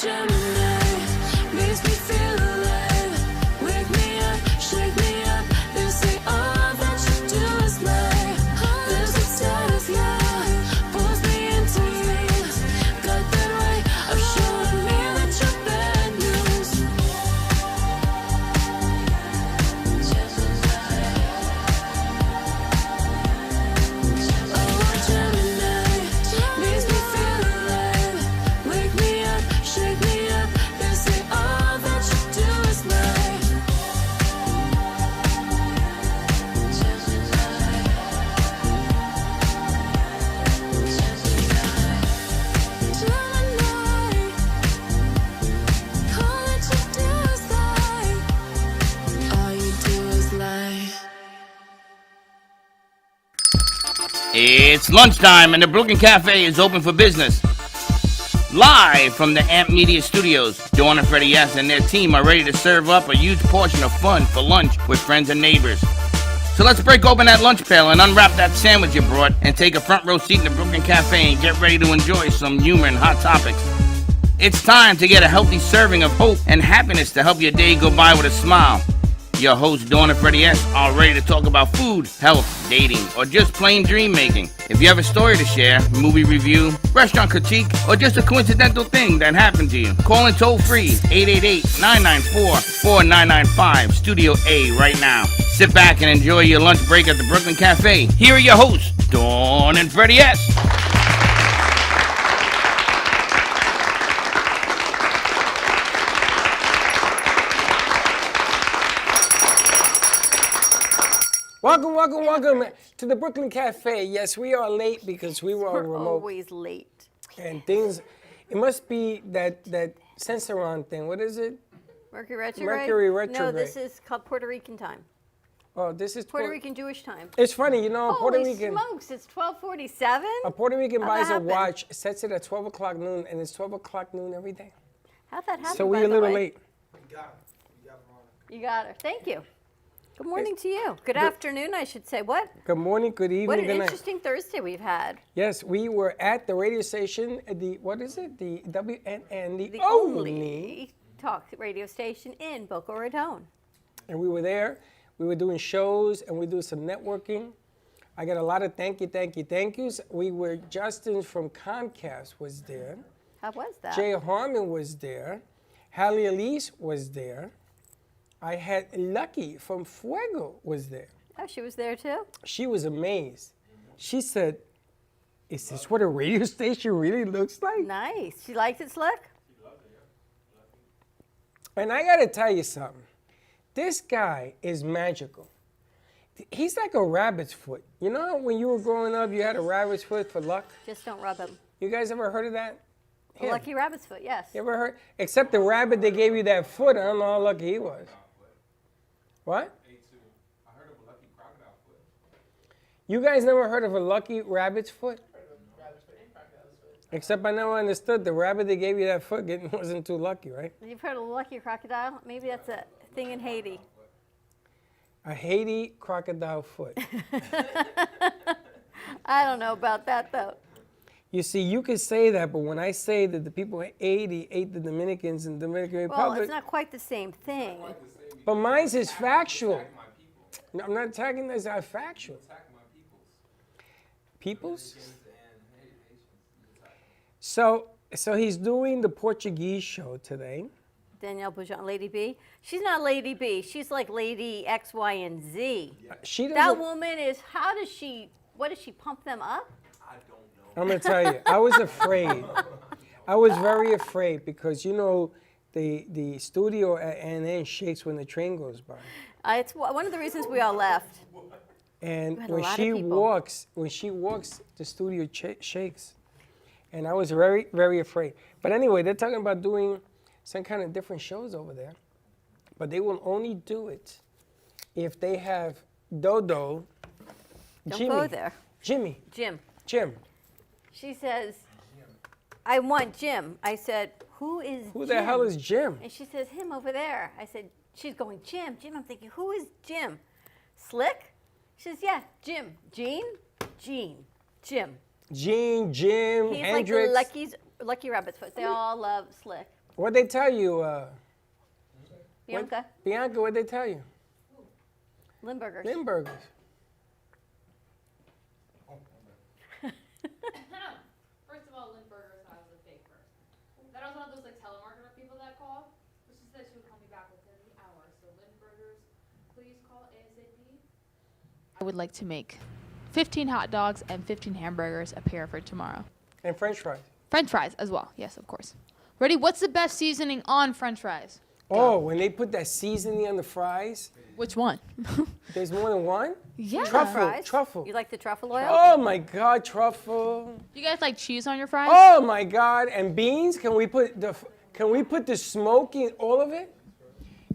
Gemini makes me feel alive. Wake me up, shake me up. They say all that you do is lie. There's a side of you, pulls me into you. Got that way of showing me that you're bad news. Oh, Gemini makes me feel alive. Wake me up, shake me up. They say all that you do is lie. Gemini, all that you do is lie. All you do is lie. It's lunchtime and the Brooklyn Cafe is open for business. Live from the Amp Media Studios, Dawn and Freddie S. and their team are ready to serve up a huge portion of fun for lunch with friends and neighbors. So let's break open that lunch pail and unwrap that sandwich you brought and take a front row seat in the Brooklyn Cafe and get ready to enjoy some humor and hot topics. It's time to get a healthy serving of hope and happiness to help your day go by with a smile. Your hosts, Dawn and Freddie S., are ready to talk about food, health, dating, or just plain dream making. If you have a story to share, movie review, restaurant critique, or just a coincidental thing that happened to you, call in toll free 888-994-4995, Studio A right now. Sit back and enjoy your lunch break at the Brooklyn Cafe. Here are your hosts, Dawn and Freddie S. Welcome to the Brooklyn Cafe. Yes, we are late because we were on We're remote. always late. And things, it must be that Censoron thing. What is it? Mercury retrograde? Mercury No, retrograde. this is called Puerto Rican time. Oh, this is Puerto Rican Jewish time. It's funny, you know, Holy Puerto Rican. smokes, it's 12:47? A Puerto Rican How'd that buys a happen? watch, sets it at 12 o'clock noon, and it's 12 o'clock noon every day. How'd that happen, So by we're a the little way? late. You got her. Thank you. Good morning to you. Good afternoon, I should say. What? Good morning, good evening, What an good night. interesting Thursday we've had. Yes, we were at the radio station, what is it? The WNN, The only talk radio station in Boca Raton. And we were there. We were doing shows and we do some networking. I got a lot of thank yous. We were, Justin from Comcast was there. How was that? Jay Harmon was there. Hallie Elise was there. I had Lucky from Fuego was there. Oh, she was there too? She was amazed. She said, "Is this what a radio station really looks like?" Nice. She liked it, Slick? And I gotta tell you something. This guy is magical. He's like a rabbit's foot. You know when you were growing up, you had a rabbit's foot for luck? Just don't rub him. You guys ever heard of that? A lucky rabbit's foot, yes. You ever heard? Except the rabbit that gave you that foot, I don't know how lucky he was. What? I heard of a lucky crocodile foot. You guys never heard of a lucky rabbit's foot? Except I never understood the rabbit that gave you that foot wasn't too lucky, right? You've heard of a lucky crocodile? Maybe that's a thing in Haiti. A Haiti crocodile foot. I don't know about that, though. You see, you could say that, but when I say that the people in Haiti ate the Dominicans in the Dominican Well, Republic, it's not quite the same thing. but mine's is factual. No, I'm not attacking this, it's factual. Peoples? So he's doing the Portuguese show today. Danielle Boujon, Lady B. She's not Lady B. She's like Lady X, Y, and Z. She doesn't. That woman is, what does she pump them up? I'm gonna tell you, I was afraid. I was very afraid because you know the studio at NN shakes when the train goes by. It's one of the reasons we all left. And had a when lot of she people. walks, the studio shakes. And I was very, very afraid. But anyway, they're talking about doing some kind of different shows over there. But they will only do it if they have Dodo, Don't Jimmy. go there. Jim. She says, I want Jim. I said, who is Who Jim? the hell is Jim? And she says, him over there. I said, she's going, Jim. I'm thinking, who is Jim? Slick? She says, yeah, Jim. Jim. Gene, Jim, He's Hendrix. like the Lucky Rabbit's foot. They all love Slick. What'd they tell you? Bianca, Bianca, what'd they tell you? Limburgers. Limburgers. First of all, Lynn Burgers thought I was a fake person. That was one of those like telemarketer people that called. But she said she would call me back within the hour. So Lynn Burgers, please call ASAP. I would like to make 15 hot dogs and 15 hamburgers appear for tomorrow. And French fries. French fries as well. Yes, of course. Ready? What's the best seasoning on French fries? Oh, when they put that seasoning on the fries, Which one? there's more than one? Yeah. Truffle. Fries. Truffle. You like the truffle oil? Oh my God, truffle. You guys like cheese on your fries? Oh my God, and beans? Can we put the smoke in all of it?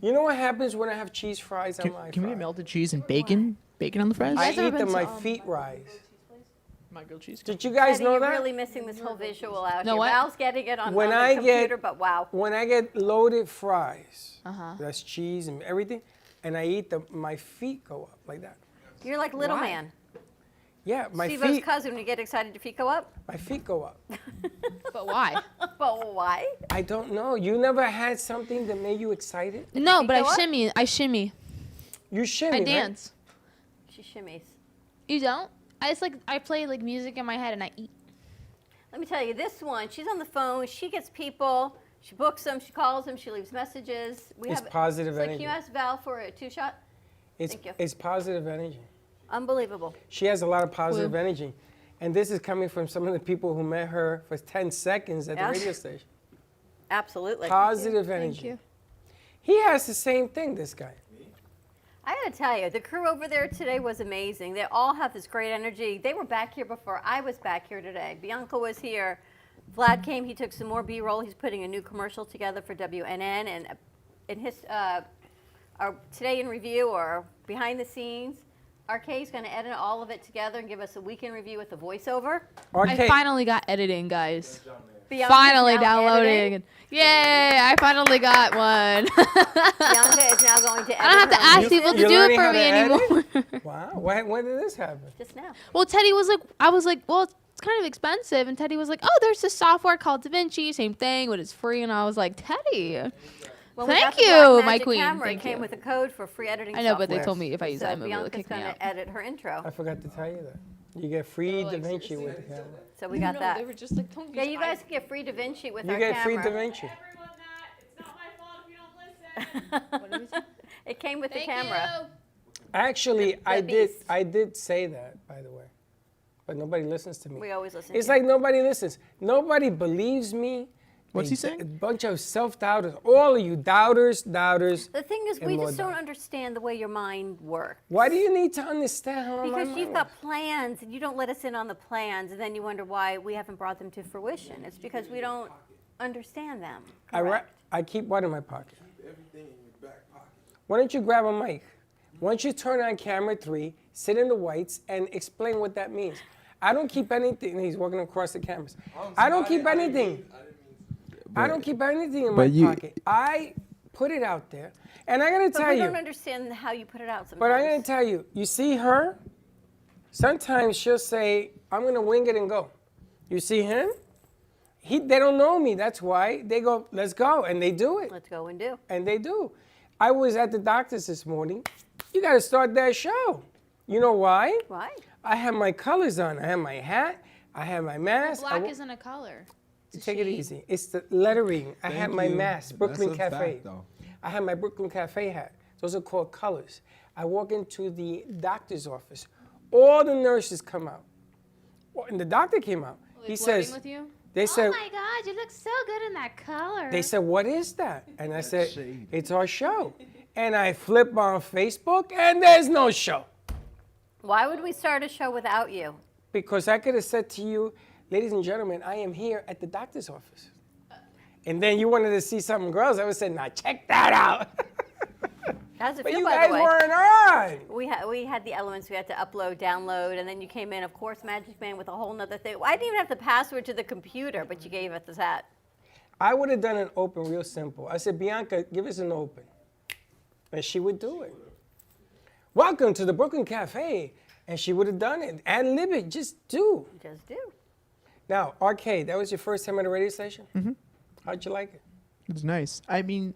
You know what happens when I have cheese fries on my Can we fries? get melted cheese and bacon? Bacon on the fries? I guys ever eat been them, my to, feet rise. My grilled cheese. Did you guys Eddie, know you're that? really missing this whole visual out Know here. what? Val's getting it on When the I computer, get- but wow. When I get loaded fries, Uh-huh. that's cheese and everything, and I eat them, my feet go up like that. You're like little Why? man. Yeah, my Steve-O's feet, cousin, when you get excited, your feet go up? my feet go up. But why? But why? I don't know. You never had something that made you excited? No, feet but go I up? shimmy. I shimmy. You shimmy, I right? dance. She shimmies. You don't? I play like music in my head and I eat. Let me tell you, this one, she's on the phone. She gets people. She books them. She calls them. She leaves messages. It's positive it's like, energy. can you ask Val for a 2-shot? It's, Thank you. it's positive energy. Unbelievable. She has a lot of positive energy. And this is coming from some of the people who met her for 10 seconds at Yeah. the radio station. Absolutely. Positive energy. Thank you. He has the same thing, this guy. I gotta tell you, the crew over there today was amazing. They all have this great energy. They were back here before I was back here today. Bianca was here. Vlad came. He took some more B-roll. He's putting a new commercial together for WNN, and in his our today in review or behind the scenes, RK is going to edit all of it together and give us a weekend review with the voiceover. Okay. I finally got editing, guys. Bianca's Finally now downloading. editing. Yay! I finally got one. Bianca is now going to edit. I don't have to her own ask people to You're do it learning for how me to anymore. edit? Wow. When did this happen? just now. Well, Teddy was like, I was like, well, it's kind of expensive. And Teddy was like, oh, there's this software called DaVinci, same thing, but it's free. And I was like, Teddy. When we Thank got the you, Blackmagic my queen. Camera, Thank it came you. with a code for free editing I know, but they software. told me if I use So iMovie, they'll Bianca's kick me going out. to edit her intro. I forgot to tell you that. You get free like, DaVinci with the camera. So we got that. They were just like, don't Yeah, you guys can get free DaVinci with You our get free camera. DaVinci. Everyone that, it's not my fault if you don't listen. It came with Thank the camera. you. Actually, The I beast. did say that, by the way. But nobody listens to me. We always listen. It's to you. like nobody listens. Nobody believes me. What's he A saying? bunch of self-doubters. All of you doubters. The thing is, and we more just don't doubt. understand the way your mind works. Why do you need to understand how my Because mind you've got works? plans and you don't let us in on the plans, and then you wonder why we haven't brought them to fruition. It's because we don't understand them. Correct. I keep what in my pocket? Why don't you grab a mic? Why don't you turn on camera 3, sit in the whites, and explain what that means? I don't keep anything. He's walking across the cameras. I don't keep anything. I don't keep anything in my pocket. I put it out there. And I got to But tell we you. don't understand how you put it out sometimes. But I'm going to tell you, you see her? Sometimes she'll say, I'm going to wing it and go. You see him? They don't know me. That's why they go, let's go. And they do it. Let's go and do. And they do. I was at the doctor's this morning. You got to start that show. You know why? Why? I have my colors on. I have my hat. I have my mask. Black isn't a color. Take it easy. It's the lettering. I have my mask, Brooklyn That's a Cafe. fact, though. I have my Brooklyn Cafe hat. Those are called colors. I walk into the doctor's office. All the nurses come out. Well, and the doctor came out. He says, with you? they said, Oh my God, you look so good in that color. they said, what is that? And I said, shade. it's our show. And I flip on Facebook and there's no show. Why would we start a show without you? Because I could have said to you, ladies and gentlemen, I am here at the doctor's office. And then you wanted to see some girls. I would say, now check that out. How does it But feel, you by guys the way? weren't on. We had the elements we had to upload, download, and then you came in, of course, Magic Man with a whole nother thing. I didn't even have the password to the computer, but you gave us that. I would have done an open real simple. I said, Bianca, give us an open. And she would do it. Welcome to the Brooklyn Cafe. And she would have done it. Ad lib it, just do. Just do. Now, RK, that was your first time at a radio station? Mm-hmm. How'd you like it? It's nice. I mean,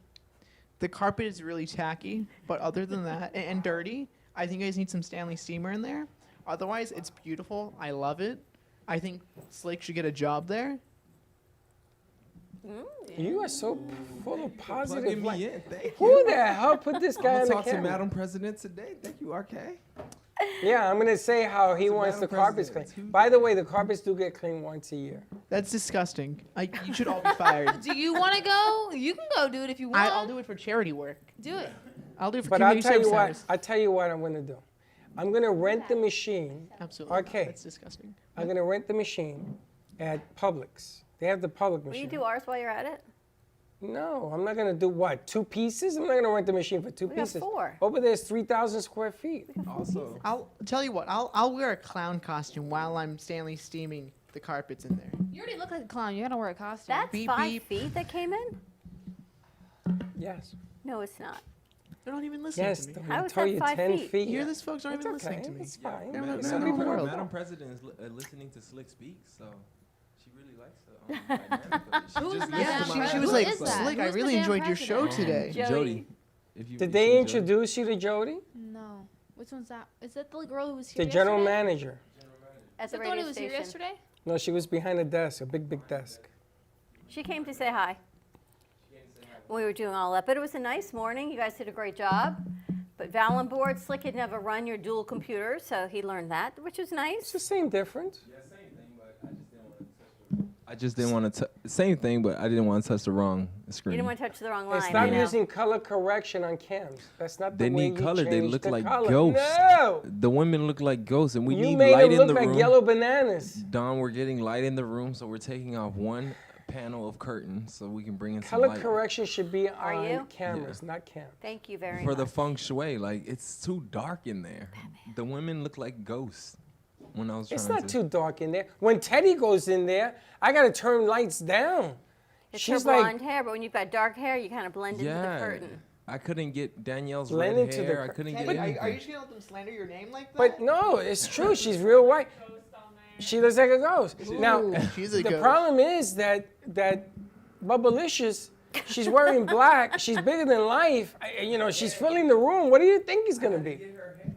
the carpet is really tacky, but other than that, and dirty, I think you guys need some Stanley Steamer in there. Otherwise, it's beautiful. I love it. I think Slick should get a job there. You are so full of positive. Plugging light. me in. Thank you. Who the hell put this guy I'm on gonna the talk to camera? Madam President today. Thank you, RK. Yeah, I'm gonna say how he To wants the Madam carpets President, cleaned. who- By the way, the carpets do get cleaned once a year. That's disgusting. You should all be fired. Do you want to go? You can go do it if you want. I'll do it for charity work. Do it. I'll do it for But I'll community tell you service what. centers. I'll tell you what I'm gonna do. I'm gonna rent the machine. Absolutely. Okay. That's disgusting. I'm gonna rent the machine at Publix. They have the Publix Will you machine. do ours while you're at it? No, I'm not gonna do what? 2 pieces? I'm not gonna rent the machine for 2 We got pieces. 4. Over there's 3,000 square feet. Also, I'll tell you what. I'll wear a clown costume while I'm Stanley steaming the carpets in there. You already look like a clown. You gotta wear a costume. That's Beep, 5 beep. feet that came in? Yes. No, it's not. They're not even listening Yes. to me. How I is told that you 5 10 feet? feet. Here, these folks aren't It's even okay. listening to me. It's fine. They're Madam, not- some people will. Madam President is listening to Slick speak, so she really likes the dynamic of it. She Who's just the listened Yeah, to Madam my she was Who like, is that? Slick, I Who's the really damn enjoyed your show president? today. Jody. If you Did seen they Jody. introduce you to Jody? No. Which one's that? Is that the girl who was here The general yesterday? manager. At Is the that the one radio who was here station. yesterday? No, she was behind a desk, a big desk. She came to say hi. We were doing all that, but it was a nice morning. You guys did a great job. But Val on board, Slick had never run your dual computer, so he learned that, which was It's nice. the same difference. Yeah, same thing, but I just didn't want to. Same thing, but I didn't want to touch the wrong You screen. didn't want to touch the wrong line. And stop you know. using color correction on cams. That's not the They way need you color. They change look the like color. ghosts. No! The women look like ghosts, and we You need made light them in look the like room. yellow bananas. Don, we're getting light in the room, so we're taking off one panel of curtain so we can bring in some Color light. correction should be Are on you? cameras, not cams. Thank you very For much. the feng shui, like it's too dark in there. The women look like ghosts when I was It's trying not to. too dark in there. When Teddy goes in there, I gotta turn lights down. It's She's her like blonde hair, but when you've got dark hair, you kind of blend into the Yeah, curtain. I couldn't get Danielle's Blend red into the hair. I cur- couldn't get Teddy, anything. are you just gonna let them slander your name like that? But no, it's true. She's real white. She looks like a ghost. Now, She's a the ghost. problem is that Bubblicious, she's wearing black. She's bigger than life. She's filling the room. What do you think he's gonna be?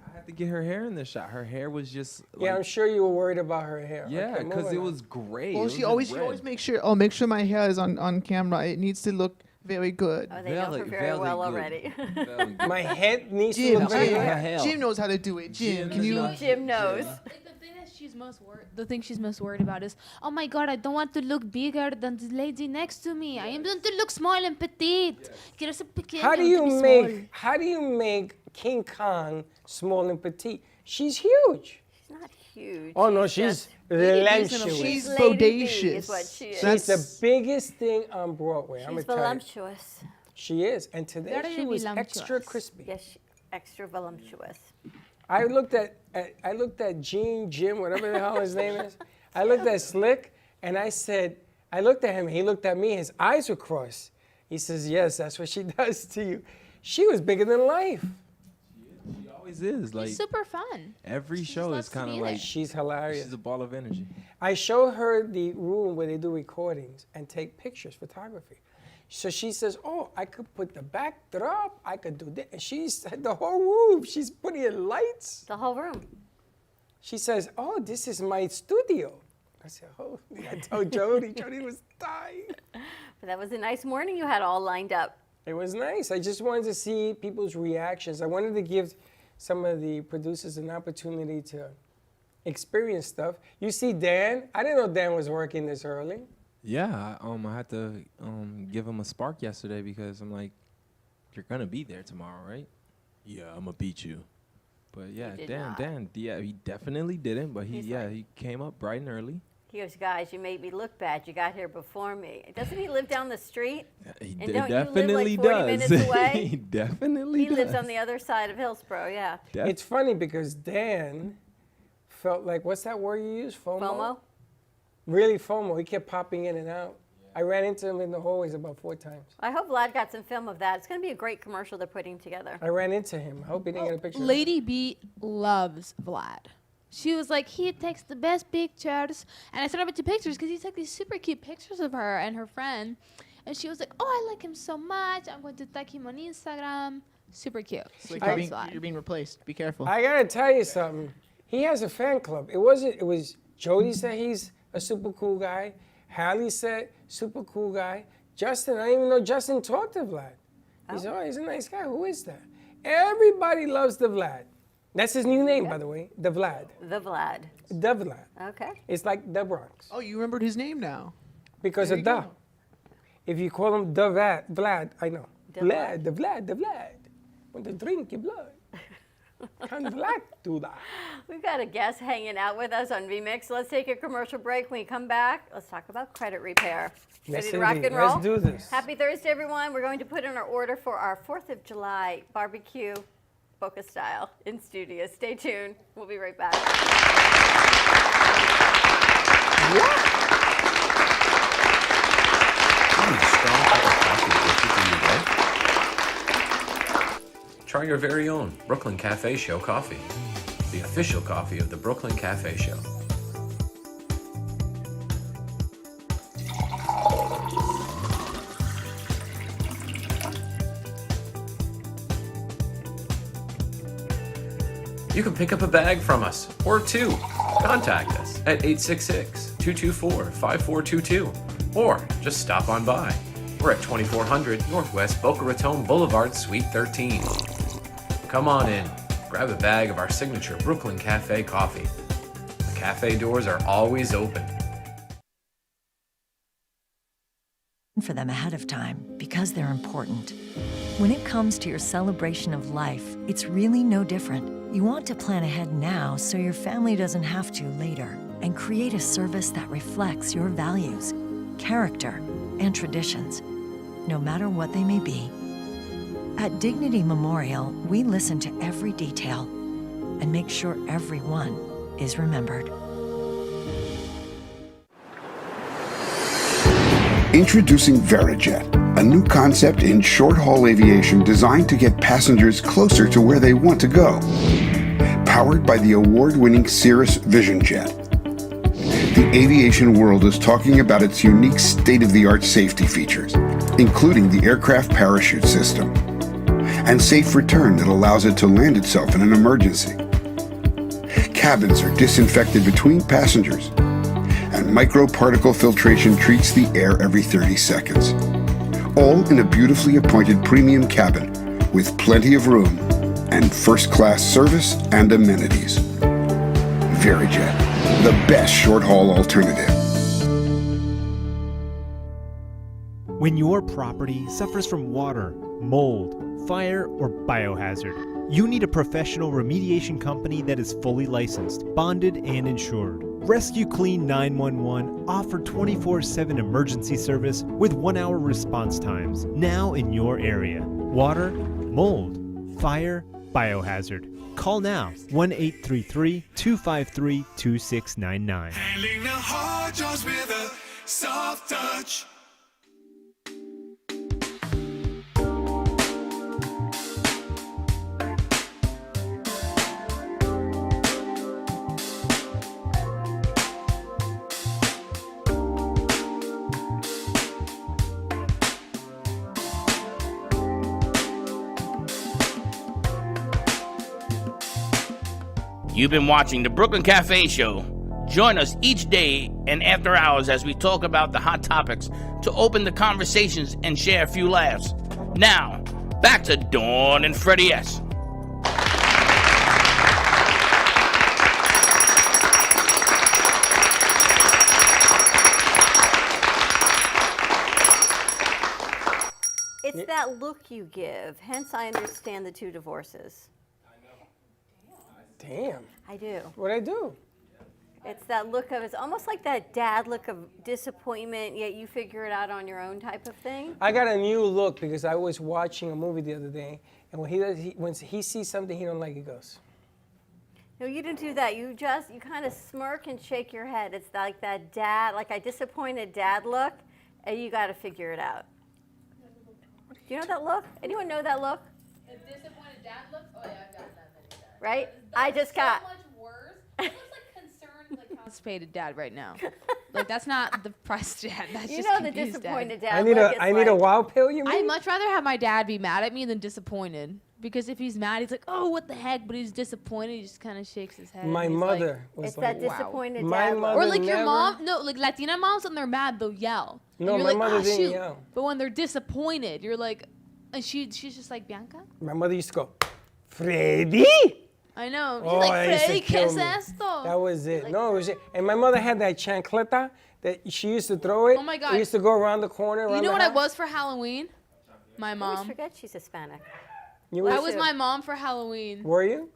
I had to get her hair in the shot. Her hair was just. Yeah, I'm like, sure you were worried about her hair. Yeah, Okay, because moving it on. was gray. Well, It she was always red. make sure. Oh, make sure my hair is on camera. It needs to look very good. Oh, they know her very well good. already. Very good. My head needs to Jim, look very Jim, her good. hell. Jim knows how to do it. Jim, Jim can you? knows. Jim knows. Like the thing that she's most worried, the thing she's most worried about is, oh my god, I don't want to look bigger than the lady next to me. I am going to look small and petite. Quiero ser pequeña, How do quiero be small. how do you make King Kong small and petite? She's huge. She's not huge. Oh no, She's she's just- relentless. She's Lady B bodacious. is what she is. She's That's- the biggest thing on Broadway. I'm She's gonna tell you. voluptuous. She is, and today Very she was voluptuous. extra crispy. Yes, extra voluptuous. I looked at Jim, whatever the hell his name is. I looked at Slick, and I said, I looked at him, he looked at me, his eyes were crossed. He says, yes, that's what she does to you. She was bigger than life. She always is. Like She's super fun. every She just show loves is to kind of be there. like She's hilarious. she's a ball of energy. I show her the room where they do recordings and take pictures, photography. So she says, oh, I could put the backdrop, I could do this. And she's the whole room, she's putting in lights. The whole room. She says, oh, this is my studio. I said, oh, I told Jody, Jody was dying. But that was a nice morning you had all lined up. It was nice. I just wanted to see people's reactions. I wanted to give some of the producers an opportunity to experience stuff. You see Dan, I didn't know Dan was working this early. Yeah, I had to give him a spark yesterday because I'm like, you're gonna be there tomorrow, right? Yeah, I'm gonna beat you. But yeah, did Dan, not. he definitely didn't. But He's he like- came up bright and early. He goes, guys, you made me look bad. You got here before me. Doesn't he live down the street? He And don't you live, like, definitely 40 does. minutes away? he definitely He does. lives on the other side of Hillsborough, yeah. It's funny because Dan felt like, what's that word you use? FOMO? FOMO? Really FOMO. He kept popping in and out. I ran into him in the hallways about 4 times. I hope Vlad got some film of that. It's going to be a great commercial they're putting together. I ran into him. I hope he didn't get a picture. of it. Lady B loves Vlad. She was like, he takes the best pictures. And I sent her a bunch of pictures because he took these super cute pictures of her and her friend. And she was like, oh, I like him so much. I'm going to tag him on Instagram. Super cute. Slick, That's you're why. being replaced. Be careful. I gotta tell you something. He has a fan club. It was Jody said he's a super cool guy. Hallie said super cool guy. Justin, I didn't even know Justin talked to Vlad. He said, oh, he's a nice guy. Who is that? Everybody loves the Vlad. That's his new name, by the way, the Vlad. The Vlad. The Vlad. Okay. It's like the Bronx. Oh, you remembered his name now. Because There of you the. go. If you call him the Vlad, I know. The Vlad, the Vlad, the Vlad. Want to drink your blood. Can Vlad do that? We've got a guest hanging out with us on VMix. Let's take a commercial break. When we come back, let's talk about credit repair. Yes, Ready to rock indeed. and roll? Let's do this. Happy Thursday, everyone. We're going to put in our order for our 4th of July barbecue, Boca style, in studio. Stay tuned. We'll be right back. Try your very own Brooklyn Cafe Show coffee, the official coffee of the Brooklyn Cafe Show. You can pick up a bag from us, or two. Contact us at 866-224-5422, or just stop on by. We're at 2400 Northwest Boca Raton Boulevard, Suite 13. Come on in, grab a bag of our signature Brooklyn Cafe coffee. The cafe doors are always open. For them ahead of time because they're important. When it comes to your celebration of life, it's really no different. You want to plan ahead now so your family doesn't have to later, and create a service that reflects your values, character, and traditions, no matter what they may be. At Dignity Memorial, we listen to every detail and make sure everyone is remembered. Introducing Verijet, a new concept in short-haul aviation designed to get passengers closer to where they want to go. Powered by the award-winning Cirrus Vision Jet. The aviation world is talking about its unique state-of-the-art safety features, including the aircraft parachute system, and safe return that allows it to land itself in an emergency. Cabins are disinfected between passengers, and microparticle filtration treats the air every 30 seconds. All in a beautifully appointed premium cabin with plenty of room and first-class service and amenities. Verijet, the best short-haul alternative. When your property suffers from water, mold, fire, or biohazard, you need a professional remediation company that is fully licensed, bonded, and insured. Rescue Clean 911 offer 24/7 emergency service with 1-hour response times now in your area. Water, mold, fire, biohazard. Call now 1-833-253-2699. Handling the hard jobs with a soft touch. You've been watching the Brooklyn Cafe Show. Join us each day and after hours as we talk about the hot topics to open the conversations and share a few laughs. Now, back to Dawn and Freddie S. It's that look you give. Hence, I understand the 2 divorces. Damn. I do. What'd I do? It's that look of, it's almost like that dad look of disappointment, yet you figure it out on your own type of thing. I got a new look because I was watching a movie the other day, and when he sees something he don't like, he goes. No, you didn't do that. You kind of smirk and shake your head. It's like that dad, like a disappointed dad look, and you got to figure it out. Do you know that look? Anyone know that look? A disappointed dad look? Oh yeah, I've got that many times. Right? I just got. So much worse. It looks like concerned, like It's faded dad right now. Like that's not the price dad. That's You just know the confused disappointed dad. dad. I need look, a it's I need a like, wow pill. You I'd mean? much rather have my dad be mad at me than disappointed. Because if he's mad, he's like, "Oh, what the heck?" But he's disappointed. He just kind of shakes his head. My and he's mother like, was It's like, that disappointed My dad. look. mother or like your never- mom. No, like Latina moms when they're mad, they'll yell. And No, you're my like, mother "Ah, didn't shoot." yell. But when they're disappointed, you're like, and she's just like, Bianca. My mother used to go, Freddy. I know. She's Oh, like, that used to Freddy, ¿qué kill es me. esto? That was it. No, it was it. And my mother had that chancleta that she used to throw it. Oh my God. It used to go around the corner. You around know the what I house. was for Halloween? My I always mom. forget she's Hispanic. You I were, was my mom for Halloween. were you?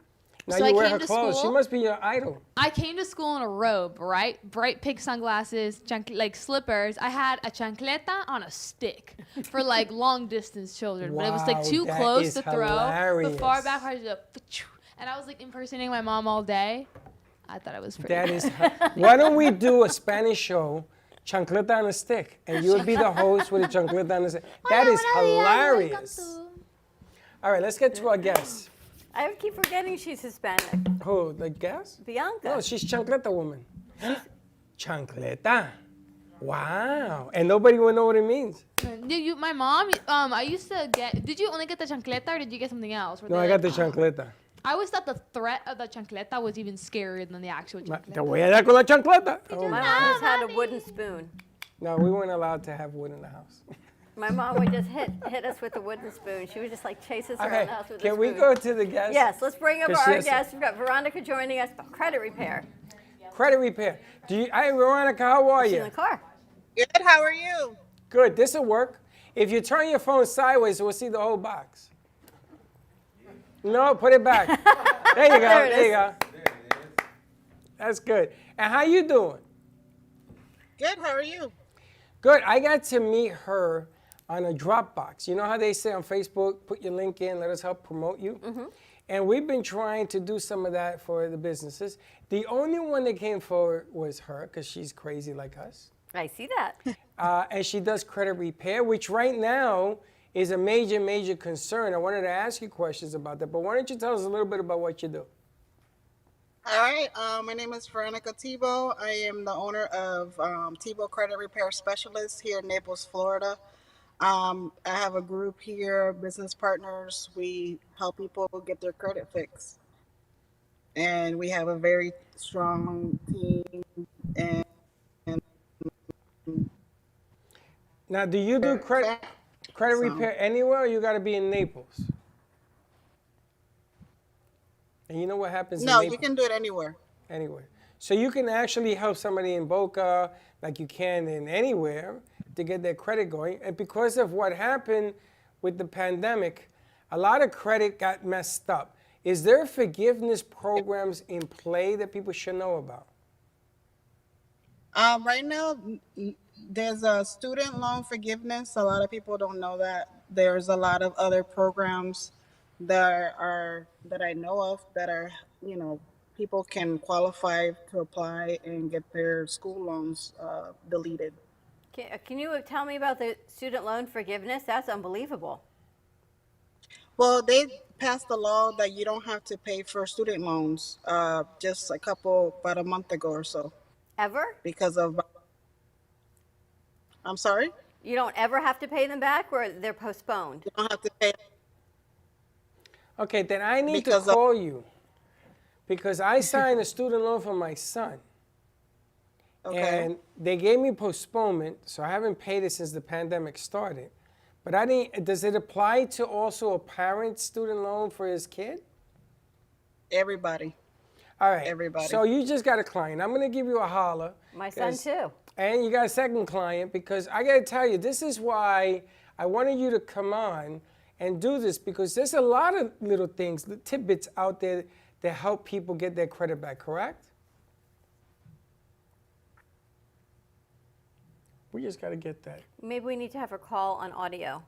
Now So you I wear came her to clothes. She school. must be your idol. I came to school in a robe, right? Bright pink sunglasses, like slippers. I had a chancleta on a stick for like long distance children, but it was like Wow, too that close is to throw. hilarious. But far back, I was like, and I was like impersonating my mom all day. I thought it was pretty. That is. Why don't we do a Spanish show, chancleta on a stick, and you'll be the host with a chancleta on a stick. That is hilarious. All right, let's get to our guest. I keep forgetting she's Hispanic. Who, the guest? Bianca. No, she's chancleta woman. Chancleta. Wow. And nobody will know what it means. My mom. I used to get. Did you only get the chancleta, or did you get something else? Were No, they I got the like, chancleta. I always thought the threat of the chancleta was even scarier than the actual Te chancleta. voy a dar con la chancleta. Oh, My my- mom just had a wooden spoon. No, we weren't allowed to have wood in the house. My mom would just hit us with a wooden spoon. She would just like chase us around Okay, the house with a can spoon. we go to the guest? Yes, let's bring up 'Cause our yes- guest. We've got Veronica joining us about credit repair. Credit repair. Hey, Veronica, how are She's in you? the car. Good, how are you? Good, this will work. If you turn your phone sideways, we'll see the whole box. No, put it back. There you go, There it there you is. go. That's good. And how you doing? Good, how are you? Good, I got to meet her on a Dropbox. You know how they say on Facebook, put your link in, let us help promote you? And we've been trying to do some of that for the businesses. The only one that came forward was her, because she's crazy like us. I see that. And she does credit repair, which right now is a major, major concern. I wanted to ask you questions about that, but why don't you tell us a little bit about what you do? All right, my name is Veronica Tebow. I am the owner of Tebow Credit Repair Specialist here in Naples, Florida. I have a group here, business partners. We help people get their credit fixed. And we have a very strong team. And Now, do you do credit repair anywhere, or you got to be in Naples? And you know what happens no, in you Naples? can do it anywhere. Anywhere. So you can actually help somebody in Boca, like you can in anywhere, to get their credit going. And because of what happened with the pandemic, a lot of credit got messed up. Is there forgiveness programs in play that people should know about? Right now, there's a student loan forgiveness. A lot of people don't know that. There's a lot of other programs that I know of that are, people can qualify to apply and get their school loans deleted. Can you tell me about the student loan forgiveness? That's unbelievable. Well, they passed a law that you don't have to pay for student loans just about a month ago or so. Ever? Because of, I'm sorry? You don't ever have to pay them back, or they're postponed? You don't have to pay. Okay, then I need Because to of- call you because I signed a student loan for my son. Okay. And they gave me postponement, so I haven't paid it since the pandemic started. But I didn't. Does it apply to also a parent's student loan for his kid? Everybody. All right. Everybody. So you just got a client. I'm gonna give you a holler. My son 'cause- too. And you got a second client because I gotta tell you, this is why I wanted you to come on and do this, because there's a lot of little things, the tidbits out there that help people get their credit back, correct? We just gotta get that. Maybe we need to have her call on audio.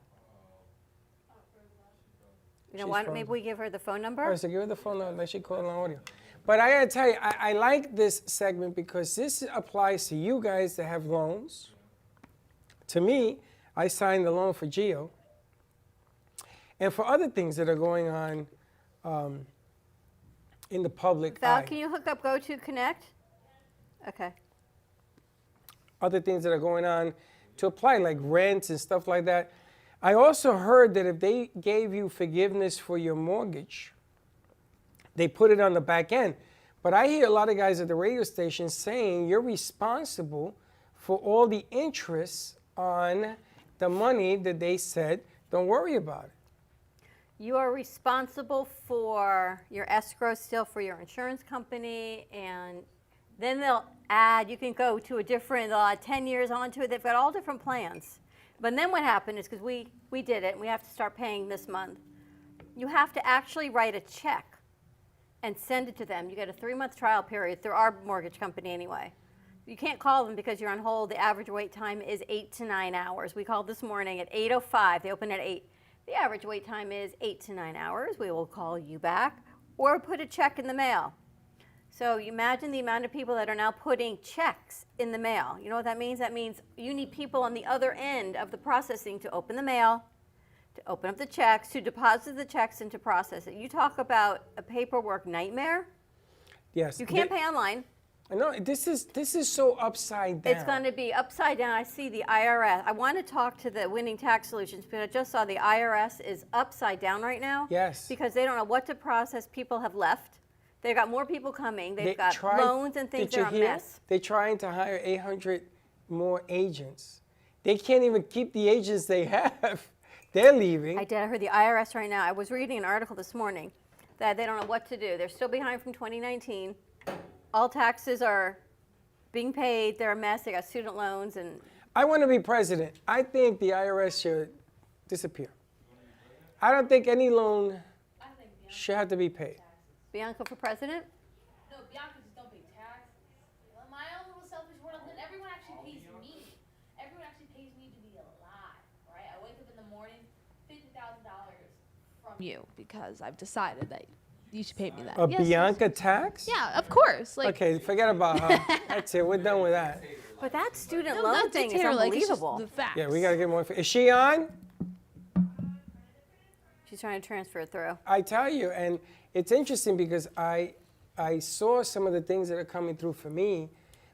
She's Why don't frozen. maybe we give her the phone number? All right, so give her the phone number, let she call on audio. But I gotta tell you, I like this segment because this applies to you guys that have loans. To me, I signed the loan for Geo. And for other things that are going on in the public Val, eye. can you hook up GoToConnect? Okay. other things that are going on to apply, like rents and stuff like that. I also heard that if they gave you forgiveness for your mortgage, they put it on the back end. But I hear a lot of guys at the radio station saying you're responsible for all the interest on the money that they said, don't worry about it. You are responsible for your escrow still for your insurance company, and then they'll add, you can go to a different, they'll add 10 years onto it. They've got all different plans. But then what happened is, because we did it, and we have to start paying this month, you have to actually write a check and send it to them. You get a 3-month trial period through our mortgage company anyway. You can't call them because you're on hold. The average wait time is 8 to 9 hours. We called this morning at 8:05. They open at 8. The average wait time is 8 to 9 hours. We will call you back or put a check in the mail. So you imagine the amount of people that are now putting checks in the mail. You know what that means? That means you need people on the other end of the processing to open the mail, to open up the checks, to deposit the checks, and to process it. You talk about a paperwork nightmare. Yes. You can't pay online. No, this is so upside down. It's going to be upside down. I see the IRS. I want to talk to the Winning Tax Solutions, but I just saw the IRS is upside down right now. Yes. Because they don't know what to process. People have left. They've got more people coming. They've got loans and things. Did you They're a hear? mess. They're trying to hire 800 more agents. They can't even keep the agents they have. They're leaving. I did. I heard the IRS right now. I was reading an article this morning that they don't know what to do. They're still behind from 2019. All taxes are being paid. They're a mess. They got student loans and. I want to be president. I think the IRS should disappear. I don't think any loan should have to be paid. Bianca for president? No, Bianca just don't pay tax. In my own little selfish world, then everyone actually pays me. Everyone actually pays me to be alive, right? I wake up in the morning, $50,000 from you because I've decided that you should pay me that. A Yes, Bianca tax? Yeah, of course. Like, Okay, forget about her. That's it. We're done with that. But that student No, loan not thing is detail, like, it's just unbelievable. the facts. Yeah, we got to get more. Is she on? She's trying to transfer it through. I tell you, and it's interesting because I saw some of the things that are coming through for me,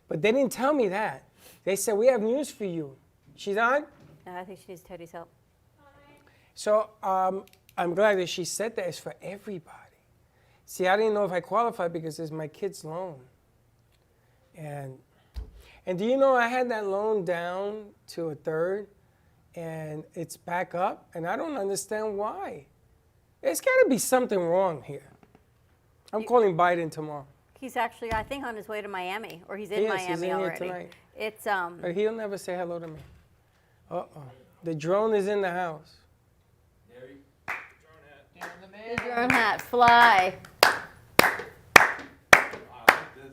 but they didn't tell me that. They said, we have news for you. She's on? No, I think she needs Tody's help. So I'm glad that she said that it's for everybody. See, I didn't know if I qualified because it's my kid's loan. And do you know I had that loan down to a third and it's back up and I don't understand why. There's got to be something wrong here. I'm calling Biden tomorrow. He's actually, I think, on his way to Miami, or he's in He is. Miami He's in here already. tonight. It's But he'll never say hello to me. Uh-oh. The drone is in the house. the drone hat, fly.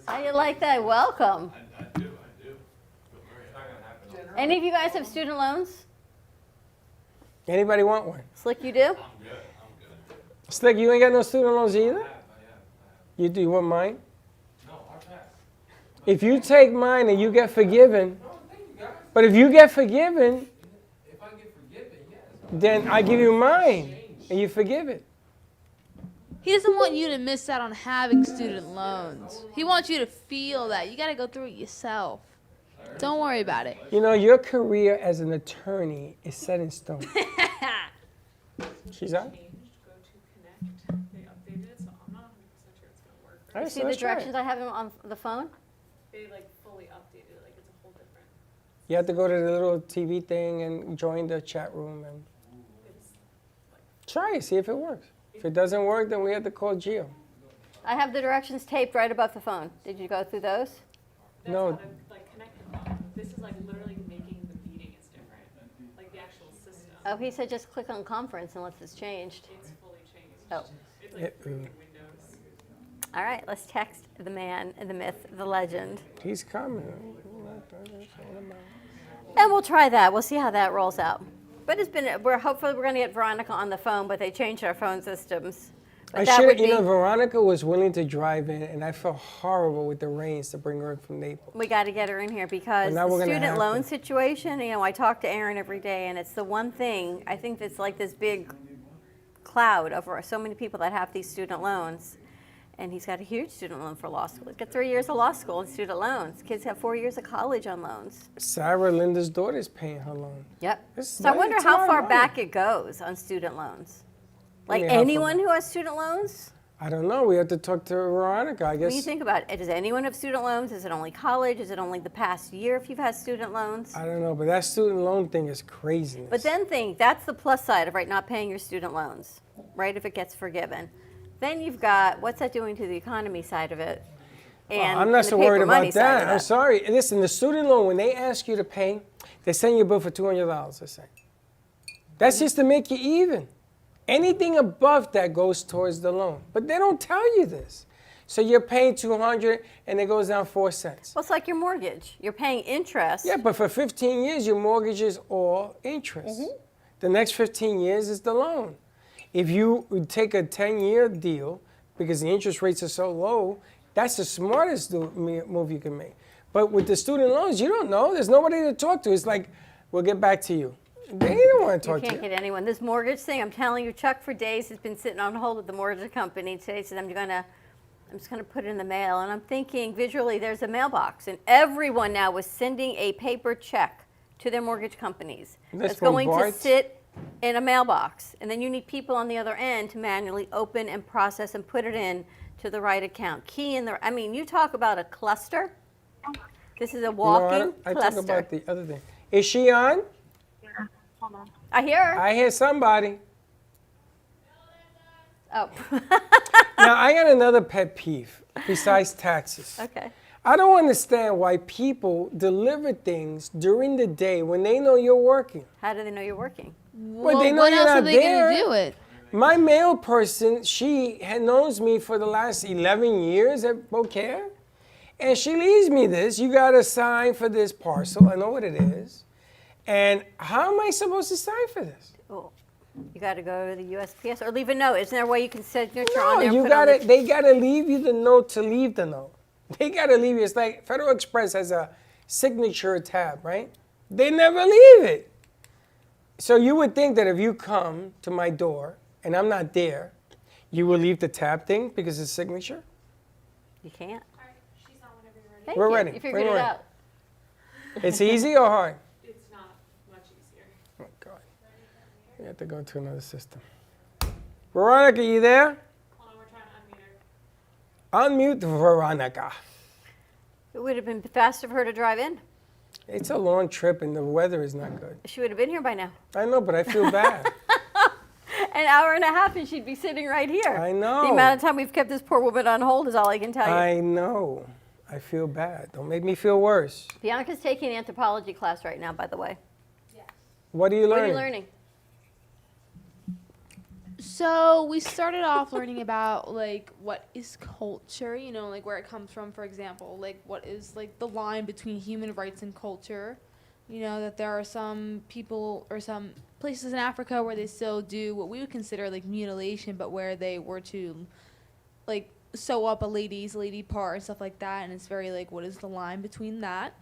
How you like that? Welcome. I do. Any of you guys have student loans? Anybody want one? Slick, you do? Slick, you ain't got no student loans either? You do? You want mine? If you take mine and you get forgiven, but if you get forgiven, then I give you mine and you forgive it. He doesn't want you to miss out on having student loans. He wants you to feel that. You got to go through it yourself. Don't worry about it. You know, your career as an attorney is set in stone. She's on? All right, You so see the let's try it. directions I have on the phone? They fully updated it, it's a whole different. You have to go to the little TV thing and join the chat room and try it, see if it works. If it doesn't work, then we have to call Gio. I have the directions taped right above the phone. Did you go through those? No, This is literally making the meeting is different, like the actual system. Oh, he said just click on conference unless it's changed. It's fully changed. Oh. It's Windows. All right, let's text the man, the myth, the legend. He's coming. And we'll try that. We'll see how that rolls out. But it's been, hopefully we're going to get Veronica on the phone, but they changed our phone systems. But I that should would have, be, Veronica was willing to drive in, and I felt horrible with the rains to bring her in from Naples. we got to get her in here because But now the we're gonna student have loan to. situation, I talk to Aaron every day, and it's the one thing, I think that's like this big cloud over so many people that have these student loans. and he's got a huge student loan for law school. He's got 3 years of law school and student loans. Kids have 4 years of college on loans. Sarah Linda's daughter's paying her loan. Yep. This is So I very wonder how hard far money. back it goes on student loans. Like mean, how far anyone back? who has student loans? I don't know. We have to talk to Veronica, I When you guess. think about it, does anyone have student loans? Is it only college? Is it only the past year if you've had student loans? I don't know, but that student loan thing is craziness. But then think, that's the plus side of, right, not paying your student loans, right, if it gets forgiven. Then you've got, what's that doing to the economy side of it? And I'm not the so paper worried money about side of that. I'm it. sorry. Listen, the student loan, when they ask you to pay, they send you a bill for $200, they say. That's just to make you even. Anything above that goes towards the loan. But they don't tell you this. So you're paying $200 and it goes down 4 cents. Well, it's like your mortgage. You're paying interest. Yeah, but for 15 years, your mortgage is all interest. The next 15 years is the loan. If you would take a 10-year deal, because the interest rates are so low, that's the smartest move you can make. But with the student loans, you don't know. There's nobody to talk to. It's like, we'll get back to you. They don't want to You talk to can't you. get anyone. This mortgage thing, I'm telling you, Chuck for days has been sitting on hold with the mortgage company. Today said, I'm just gonna put it in the mail. And I'm thinking visually, there's a mailbox, and everyone now is sending a paper check to their mortgage companies. That's It's going to Bombard's? sit in a mailbox, and then you need people on the other end to manually open and process and put it in to the right account. Key in the. I mean, you talk about a cluster. This is a walking I cluster. talk about the other thing. Is she on? I hear her. I hear somebody. Oh. Now, I got another pet peeve besides taxes. Okay. I don't understand why people deliver things during the day when they know you're working. How do they know you're working? Well, they know when you're else are not they there. gonna do it? My mail person, she knows me for the last 11 years at Beaucaire, and she leaves me this. You got to sign for this parcel. I know what it is. And how am I supposed to sign for this? Oh, you got to go to the USPS or leave a note. Isn't there a way you can signature No, on there? and you put on gotta. the- They gotta leave you the note to leave the note. They gotta leave you. It's like Federal Express has a signature tab, right? They never leave it. So you would think that if you come to my door and I'm not there, you will leave the tab thing because it's signature. You can't. She's on whenever you're ready. Thank We're you. ready. You Bring figured her it in. out. It's easy or hard? It's not much easier. Oh God, we have to go to another system. Veronica, you there? Hold on, we're trying to unmute her. Unmute Veronica. It would have been faster for her to drive in. It's a long trip and the weather is not good. She would have been here by now. I know, but I feel bad. An hour and a half and she'd be sitting right here. I know. The amount of time we've kept this poor woman on hold is all I can tell you. I know. I feel bad. Don't make me feel worse. Bianca's taking an anthropology class right now, by the way. What are you What are learning? you learning? So we started off learning about like what is culture, you know, like where it comes from, for example, like what is like the line between human rights and culture. You know, that there are some people or some places in Africa where they still do what we would consider like mutilation, but where they were to like sew up a lady part and stuff like that, and it's very like what is the line between that.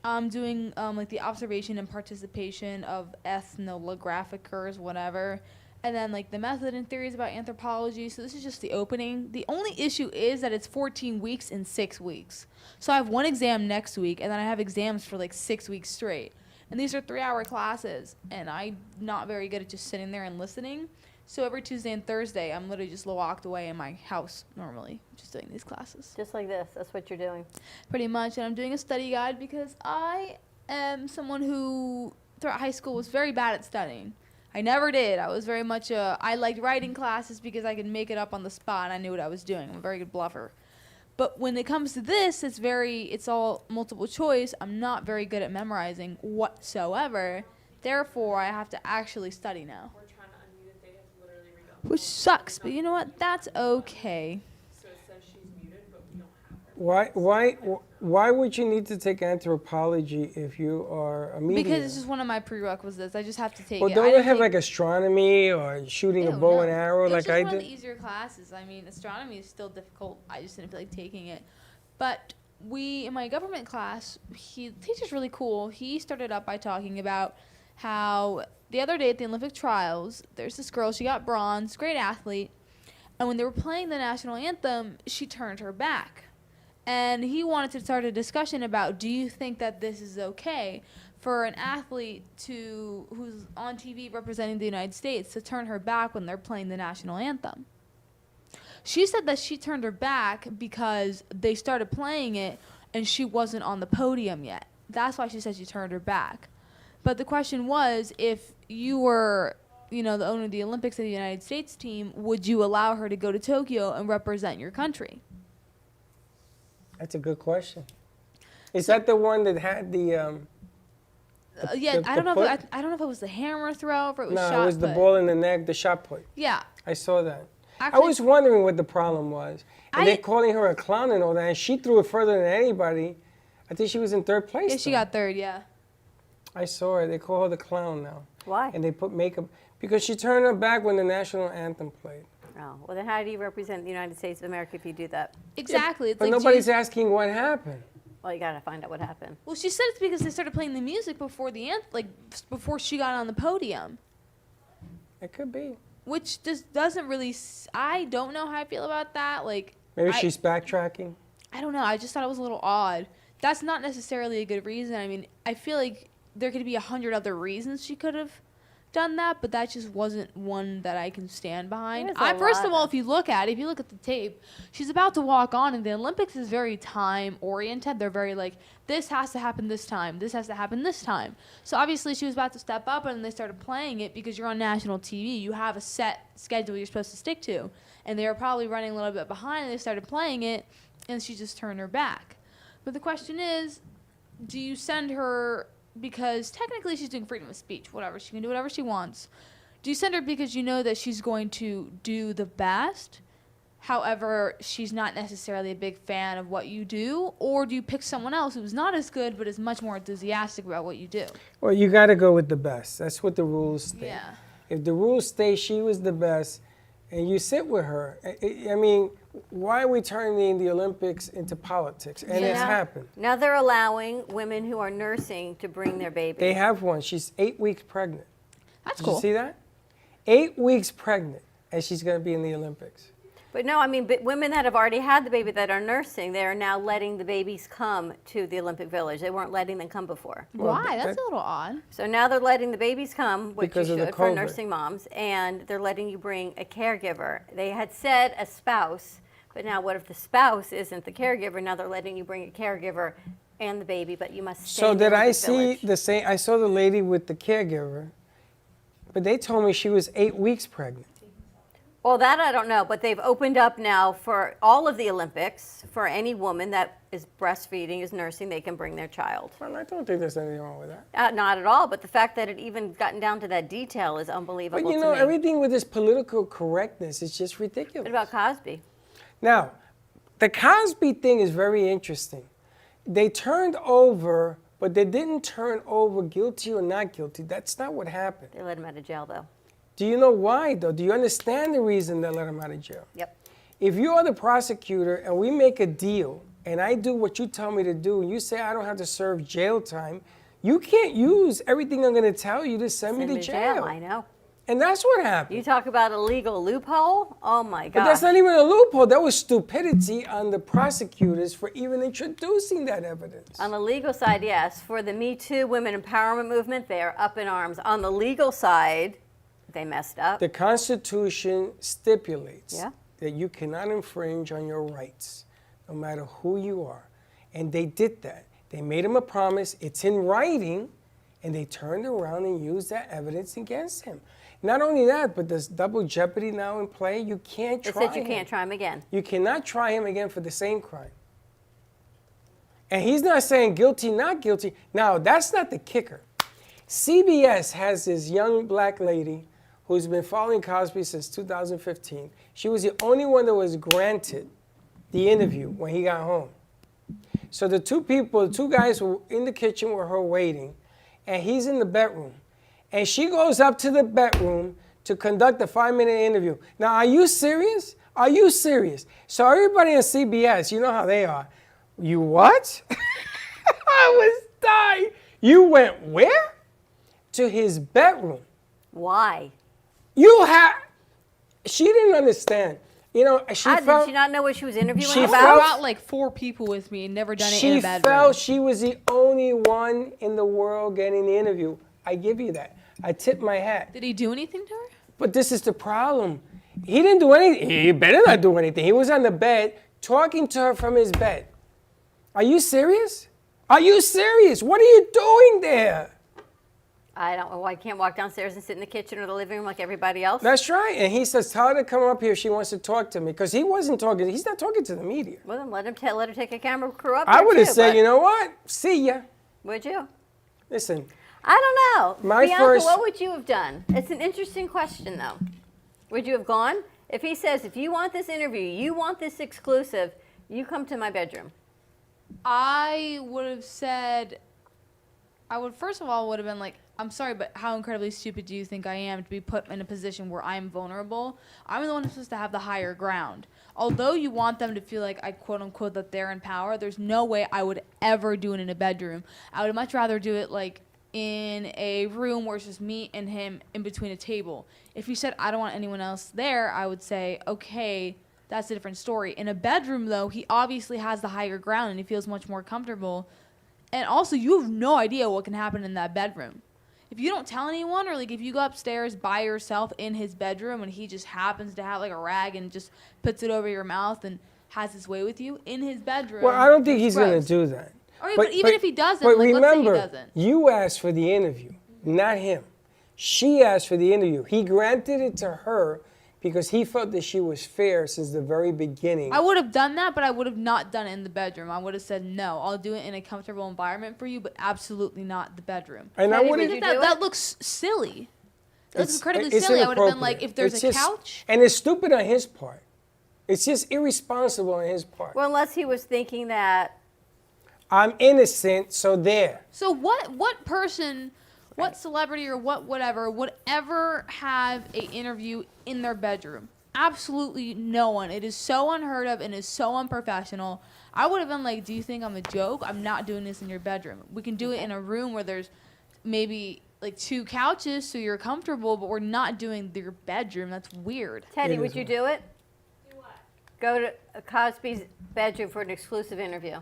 I'm doing like the observation and participation of ethnographicers, whatever. And then like the method and theories about anthropology. So this is just the opening. The only issue is that it's 14 weeks in 6 weeks. So I have one exam next week, and then I have exams for like 6 weeks straight. And these are 3-hour classes, and I'm not very good at just sitting there and listening. So every Tuesday and Thursday, I'm literally just locked away in my house normally, just doing these classes. Just like this. That's what you're doing. Pretty much. And I'm doing a study guide because I am someone who throughout high school was very bad at studying. I never did. I was very much I liked writing classes because I could make it up on the spot and I knew what I was doing. I'm a very good bluffer. But when it comes to this, it's all multiple choice. I'm not very good at memorizing whatsoever. Therefore, I have to actually study now. We're trying to unmute it. They have to literally read off. Which sucks, but you know what? That's okay. So it says she's muted, but we don't have her. Why would you need to take anthropology if you are a media? Because it's just one of my prerequisites. I just have to take Well, it. don't I they didn't have take- like astronomy or shooting a Ew, bow no. and arrow It was like just I one of did? the easier classes. I mean, astronomy is still difficult. I just didn't feel like taking it. But in my government class, the teacher's really cool. He started up by talking about how the other day at the Olympic trials, there's this girl, she got bronze, great athlete, And when they were playing the national anthem, she turned her back. And he wanted to start a discussion about, do you think that this is okay for an athlete who's on TV representing the United States to turn her back when they're playing the national anthem? She said that she turned her back because they started playing it and she wasn't on the podium yet. That's why she said she turned her back. But the question was, if you were, the owner of the Olympics of the United States team, would you allow her to go to Tokyo and represent your country? That's a good question. Is that the one that had the I don't know if it was the hammer throw or if it was shot No, it was the put. ball in the neck, the shot put. Yeah. I saw that. I Actually- was wondering what the problem was. And they're calling her a clown and all that, and she threw it further than anybody. I think she was in third place. Yeah, she though. got third, yeah. I saw her. They call her the clown now. Why? And they put makeup because she turned her back when the national anthem played. Oh, well, then how do you represent the United States of America if you do that? Exactly. It's But like nobody's she- asking what happened. Well, you got to find out what happened. Well, she said it's because they started playing the music before before she got on the podium. It could be. Which just doesn't really. I don't know how I feel about that. Maybe she's backtracking. I don't know. I just thought it was a little odd. That's not necessarily a good reason. I mean, I feel like there could be 100 other reasons she could have done that, but that just wasn't one that I can stand behind. There's a First of lot. all, if you look at the tape, she's about to walk on, and the Olympics is very time oriented. They're very this has to happen this time. This has to happen this time. So obviously she was about to step up, and they started playing it because you're on national TV. You have a set schedule you're supposed to stick to, and they were probably running a little bit behind, and they started playing it, and she just turned her back. But the question is, do you send her because technically she's doing freedom of speech, whatever. She can do whatever she wants. Do you send her because you know that she's going to do the best? However, she's not necessarily a big fan of what you do? Or do you pick someone else who's not as good but is much more enthusiastic about what you do? Well, you got to go with the best. That's what the rules state. Yeah. If the rules state she was the best, and you sit with her, I mean, why are we turning the Olympics into politics? And it's happened. Now they're allowing women who are nursing to bring their baby. They have one. She's 8 weeks pregnant. That's Did cool. you see that? 8 weeks pregnant, and she's going to be in the Olympics. But no, I mean, but women that have already had the baby that are nursing, they are now letting the babies come to the Olympic Village. They weren't letting them come before. Why? That's a little odd. So now they're letting the babies come, which Because you of the should for COVID. nursing moms, and they're letting you bring a caregiver. They had said a spouse, but now what if the spouse isn't the caregiver? Now they're letting you bring a caregiver and the baby, but you must stay So in the did I Olympic see Village. the same? I saw the lady with the caregiver, but they told me she was 8 weeks pregnant. Well, that I don't know, but they've opened up now for all of the Olympics for any woman that is breastfeeding, is nursing, they can bring their child. Well, I don't think there's anything wrong with that. Not at all, but the fact that it even gotten down to that detail is unbelievable But you to know, me. everything with this political correctness is just ridiculous. What about Cosby? Now, the Cosby thing is very interesting. They turned over, but they didn't turn over guilty or not guilty. That's not what happened. They let him out of jail, though. Do you know why, though? Do you understand the reason they let him out of jail? Yep. If you are the prosecutor and we make a deal and I do what you tell me to do and you say I don't have to serve jail time, you can't use everything I'm going to tell you to send me to jail. I know. And that's what happened. You talk about a legal loophole? Oh, my God. But that's not even a loophole. That was stupidity on the prosecutors for even introducing that evidence. On the legal side, yes. For the Me Too women empowerment movement, they are up in arms. On the legal side, they messed up. The Constitution stipulates Yeah. that you cannot infringe on your rights, no matter who you are. And they did that. They made him a promise. It's in writing. And they turned around and used that evidence against him. Not only that, but there's double jeopardy now in play. You can't They try said you him. can't try him again. You cannot try him again for the same crime. And he's not saying guilty, not guilty. Now, that's not the kicker. CBS has this young black lady who's been following Cosby since 2015. She was the only one that was granted the interview when he got home. So the two guys were in the kitchen with her waiting, and he's in the bedroom. And she goes up to the bedroom to conduct a 5-minute interview. Now, are you serious? Are you serious? So everybody on CBS, you know how they are. You what? I was dying. You went where? To his bedroom. Why? She didn't understand. You know, she Did felt she not know what she was interviewing she about? felt- Brought like 4 people with me and never done it in she a bedroom. felt she was the only one in the world getting the interview. I give you that. I tip my hat. Did he do anything to her? But this is the problem. He didn't do anything. He better not do anything. He was on the bed talking to her from his bed. Are you serious? Are you serious? What are you doing there? I don't know why I can't walk downstairs and sit in the kitchen or the living room like everybody else. That's right. And he says, tell her to come up here. She wants to talk to me. Because he wasn't talking. He's not talking to the media. Well, then let her take a camera crew up I there, would have too, said, but- you know what? See ya. Would you? Listen, I don't know. My Bianca, first- what would you have done? It's an interesting question, though. Would you have gone? If he says, if you want this interview, you want this exclusive, you come to my bedroom. I would have said, first of all, would have been like, I'm sorry, but how incredibly stupid do you think I am to be put in a position where I'm vulnerable? I'm the one who's supposed to have the higher ground. Although you want them to feel like, I quote unquote, that they're in power, there's no way I would ever do it in a bedroom. I would much rather do it like in a room where it's just me and him in between a table. If you said, I don't want anyone else there, I would say, okay, that's a different story. In a bedroom, though, he obviously has the higher ground and he feels much more comfortable. And also, you have no idea what can happen in that bedroom. If you don't tell anyone, or like if you go upstairs by yourself in his bedroom and he just happens to have like a rag and just puts it over your mouth and has his way with you in his bedroom. well, I don't think he's going gross. to do that. All right, but even if he doesn't, but like, let's say he remember, doesn't. you asked for the interview, not him. She asked for the interview. He granted it to her because he felt that she was fair since the very beginning. I would have done that, but I would have not done it in the bedroom. I would have said, no, I'll do it in a comfortable environment for you, but absolutely not the bedroom. And I Teddy, would've- would you That, do that it? looks silly. That looks It's- incredibly it's silly. I would have been like, inappropriate. if there's It's a just- couch. And it's stupid on his part. It's just irresponsible on his part. Well, unless he was thinking that, I'm innocent, so there. So what person, what celebrity or whatever would ever have a interview in their bedroom? Absolutely no one. It is so unheard of and is so unprofessional. I would have been like, do you think I'm a joke? I'm not doing this in your bedroom. We can do it in a room where there's maybe like 2 couches so you're comfortable, but we're not doing your bedroom. That's weird. Teddy, It would is you weird. do it? Do what? Go to Cosby's bedroom for an exclusive interview.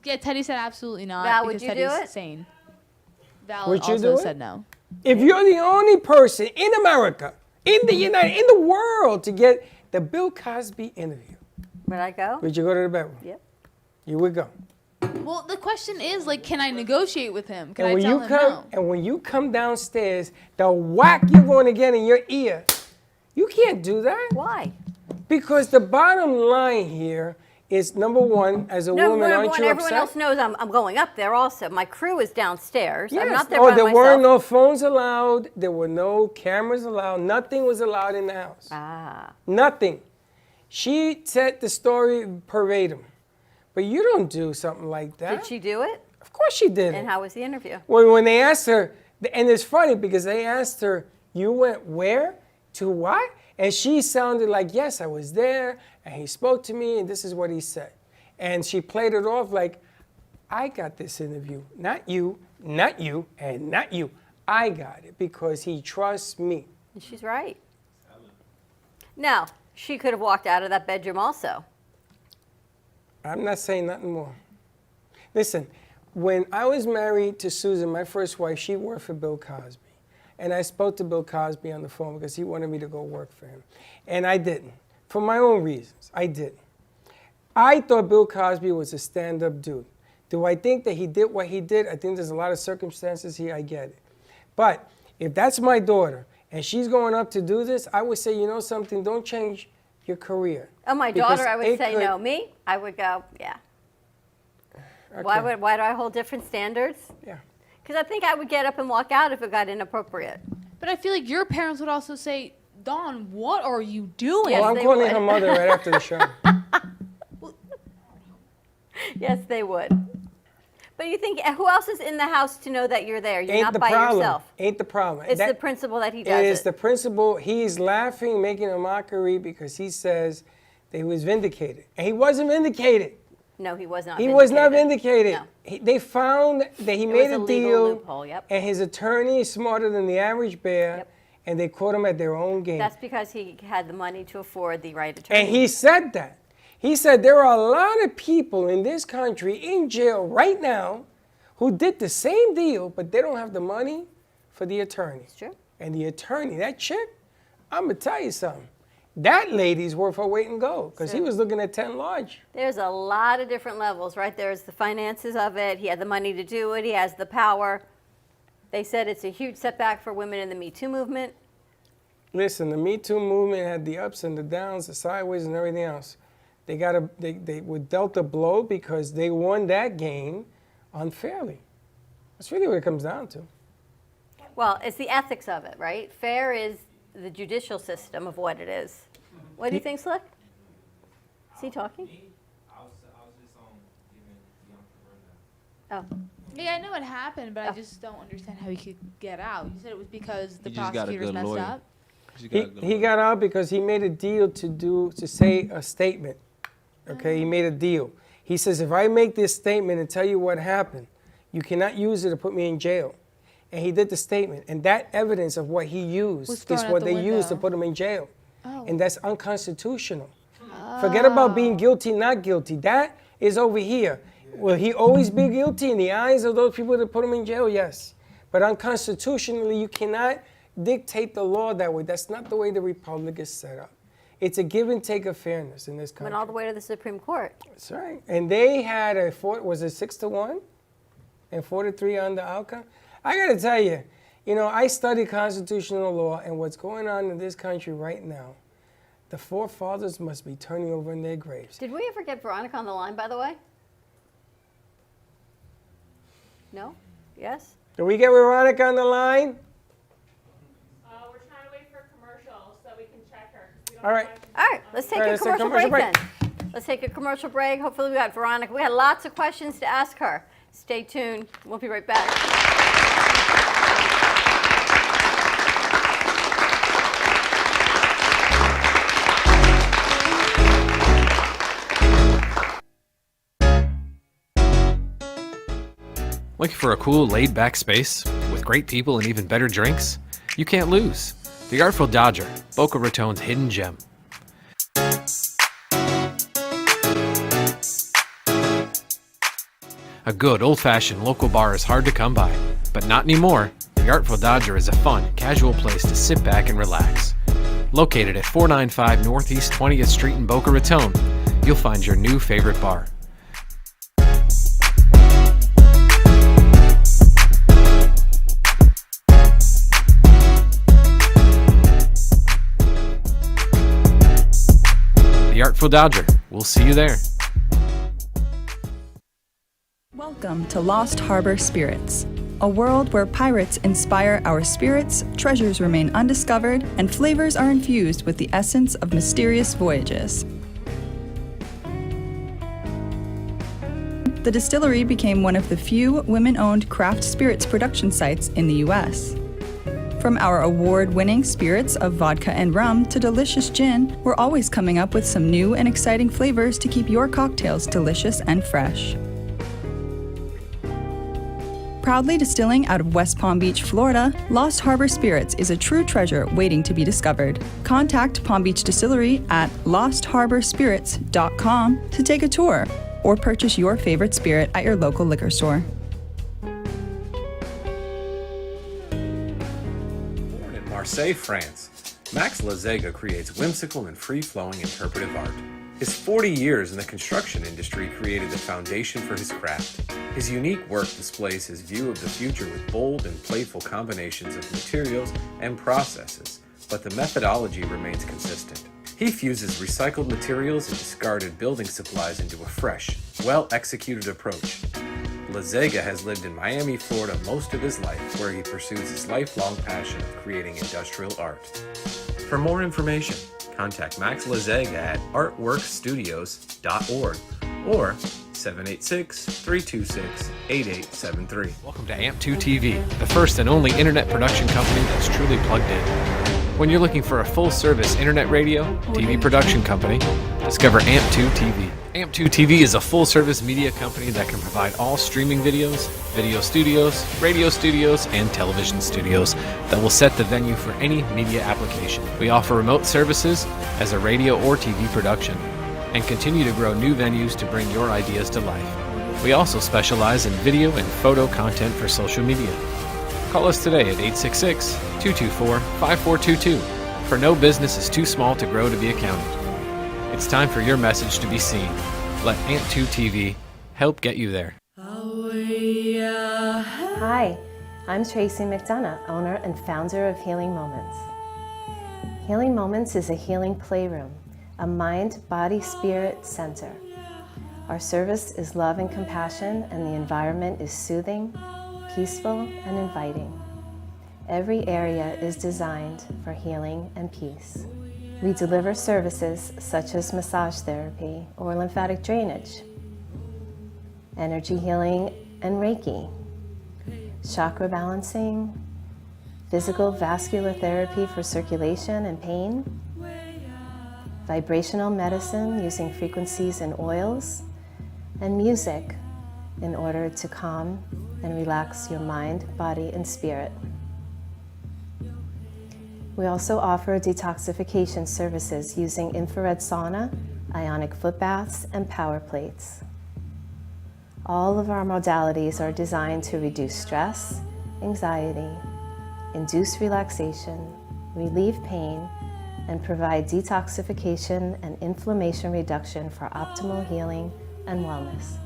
Yeah, Teddy said absolutely not. Val, would because you Teddy's do it? sane. Val Would you also do it? said no. If you're the only person in America, in the world to get the Bill Cosby interview, Would I go? would you go to the bedroom? Yep. You would go. Well, the question is, like, can I negotiate with him? Can And I when tell you him come no? and when you come downstairs, the whack you're going to get in your ear, you can't do that. Why? Because the bottom line here is, number one, as a No, woman, number aren't one, you everyone upset? else knows I'm going up there also. My crew is downstairs. I'm Yes. not there Oh, by there myself. weren't no phones allowed. There were no cameras allowed. Nothing was allowed in the house. Ah. Nothing. She said the story verbatim. But you don't do something like that. Did she do it? Of course she did. And how was the interview? When they asked her, and it's funny because they asked her, you went where? To what? And she sounded like, yes, I was there, and he spoke to me, and this is what he said. And she played it off like, I got this interview, not you, and not you. I got it because he trusts me. And she's right. Now, she could have walked out of that bedroom also. I'm not saying nothing more. Listen, when I was married to Susan, my first wife, she worked for Bill Cosby. And I spoke to Bill Cosby on the phone because he wanted me to go work for him. And I didn't. For my own reasons, I didn't. I thought Bill Cosby was a stand-up dude. Do I think that he did what he did? I think there's a lot of circumstances here, I get it. But if that's my daughter and she's going up to do this, I would say, you know something, don't change your career. Oh, my Because daughter, I would it say could- no. Me, I would go, yeah. Okay. Why do I hold different standards? Yeah. Because I think I would get up and walk out if it got inappropriate. But I feel like your parents would also say, Dawn, what are you doing? Well, I'm they calling would. her mother right after the show. Yes, they would. But you think, who else is in the house to know that you're there? You're Ain't not the by problem. yourself. Ain't the problem. It's That- the principle that he does It is the principle. He's laughing, making a mockery because he says that he was vindicated. And he wasn't vindicated. No, he was not He vindicated. was not vindicated. No. They found that he It made was a a legal deal, loophole, yep. and his attorney is smarter than the average bear, Yep. and they caught him at their own game. That's because he had the money to afford the right attorney. And he said that. He said there are a lot of people in this country in jail right now who did the same deal, but they don't have the money for the attorney. It's true. And the attorney, that chick, I'm going to tell you something. That lady's worth her weight in gold because he was looking at 10 large. There's a lot of different levels, right? There's the finances of it. He had the money to do it. He has the power. They said it's a huge setback for women in the Me Too movement. Listen, the Me Too movement had the ups and the downs, the sideways and everything else. They were dealt a blow because they won that game unfairly. That's really what it comes down to. Well, it's the ethics of it, right? Fair is the judicial system of what it is. What do you think, Slick? Is he talking? I was just giving Bianca a rundown. Oh. Yeah, I know what happened, but I just don't understand how he could get out. You said it was because the He just got a prosecutors good messed lawyer. up? He got out because he made a deal to say a statement. Okay, he made a deal. He says, if I make this statement and tell you what happened, you cannot use it to put me in jail. And he did the statement. And that evidence of what he used is what they used to put him in jail. Oh. And that's unconstitutional. Forget about being guilty, not guilty. That is over here. Will he always be guilty in the eyes of those people that put him in jail? Yes. But unconstitutionally, you cannot dictate the law that way. That's not the way the republic is set up. It's a give and take of fairness in this country. Went all the way to the Supreme Court. That's right. And they had was it 6-1? And 4-3 on the outcome? I got to tell you, I study constitutional law, and what's going on in this country right now, the forefathers must be turning over in their graves. Did we ever get Veronica on the line, by the way? No? Yes? Did we get Veronica on the line? We're trying to wait for a commercial so we can check her. 'cause we don't All right. All right, let's take a commercial break then. Let's take a commercial break. Hopefully we got Veronica. We got lots of questions to ask her. Stay tuned. We'll be right back. Looking for a cool, laid-back space with great people and even better drinks? You can't lose. The Artful Dodger, Boca Raton's hidden gem. A good, old-fashioned local bar is hard to come by, but not anymore. The Artful Dodger is a fun, casual place to sit back and relax. Located at 495 Northeast 20th Street in Boca Raton, you'll find your new favorite bar. The Artful Dodger. We'll see you there. Welcome to Lost Harbor Spirits, a world where pirates inspire our spirits, treasures remain undiscovered, and flavors are infused with the essence of mysterious voyages. The distillery became one of the few women-owned craft spirits production sites in the U.S. From our award-winning spirits of vodka and rum to delicious gin, we're always coming up with some new and exciting flavors to keep your cocktails delicious and fresh. Proudly distilling out of West Palm Beach, Florida, Lost Harbor Spirits is a true treasure waiting to be discovered. Contact Palm Beach Distillery at lostharborspirits.com to take a tour or purchase your favorite spirit at your local liquor store. Marseille, France, Max Lazega creates whimsical and free-flowing interpretive art. His 40 years in the construction industry created the foundation for his craft. His unique work displays his view of the future with bold and playful combinations of materials and processes, but the methodology remains consistent. He fuses recycled materials and discarded building supplies into a fresh, well-executed approach. Lazega has lived in Miami, Florida most of his life, where he pursues his lifelong passion of creating industrial art. For more information, contact Max Lazega at artworkstudios.org or 786-326-8873. Welcome to AMP2 TV, the first and only internet production company that's truly plugged in. When you're looking for a full-service internet radio, TV production company, discover AMP2 TV. AMP2 TV is a full-service media company that can provide all streaming videos, video studios, radio studios, and television studios that will set the venue for any media application. We offer remote services as a radio or TV production and continue to grow new venues to bring your ideas to life. We also specialize in video and photo content for social media. Call us today at 866-224-5422, for no business is too small to grow to be accounted. It's time for your message to be seen. Let AMP2 TV help get you there. Hi, I'm Tracy McDonough, owner and founder of Healing Moments. Healing Moments is a healing playroom, a mind, body, spirit center. Our service is love and compassion, and the environment is soothing, peaceful, and inviting. Every area is designed for healing and peace. We deliver services such as massage therapy or lymphatic drainage, energy healing and Reiki, chakra balancing, physical vascular therapy for circulation and pain, vibrational medicine using frequencies and oils, and music in order to calm and relax your mind, body, and spirit. We also offer detoxification services using infrared sauna, ionic foot baths, and power plates. All of our modalities are designed to reduce stress, anxiety, induce relaxation, relieve pain, and provide detoxification and inflammation reduction for optimal healing and wellness.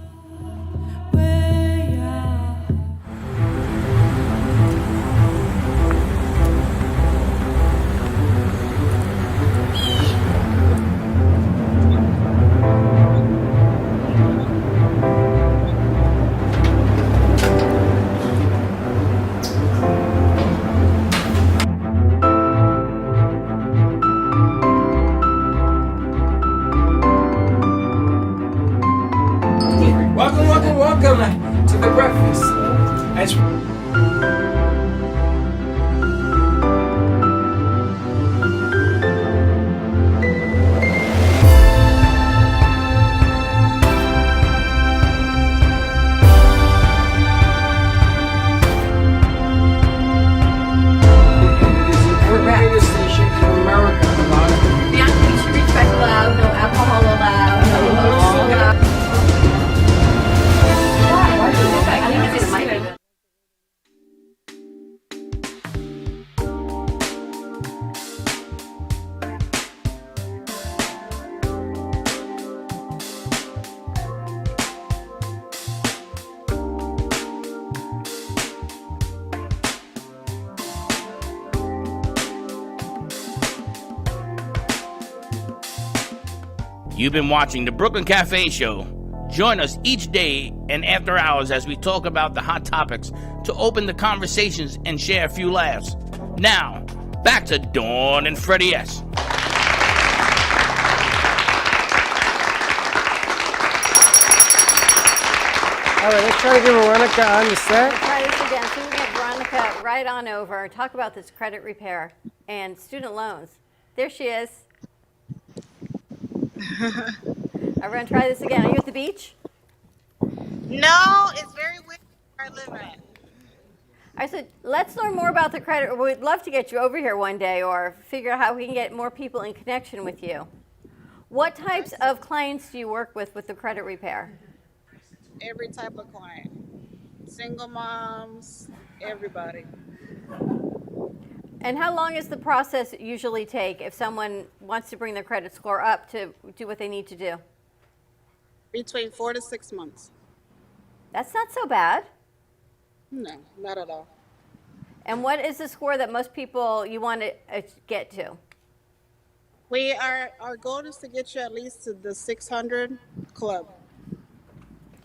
Welcome to the breakfast. You've been watching the Brooklyn Cafe Show. Join us each day and after hours as we talk about the hot topics to open the conversations and share a few laughs. Now, back to Dawn and Freddie S. All right, let's try to get Veronica on the set. Let's try this again. So we get Veronica right on over. Talk about this credit repair and student loans. There she is. We're going to try this again. Are you at the beach? No, it's very windy where I live at. I said, let's learn more about the credit. We'd love to get you over here one day or figure out how we can get more people in connection with you. What types of clients do you work with the credit repair? Every type of client. Single moms, everybody. And how long does the process usually take if someone wants to bring their credit score up to do what they need to do? Between 4 to 6 months. That's not so bad. No, not at all. And what is the score that most people you want to get to? Our goal is to get you at least to the 600 club.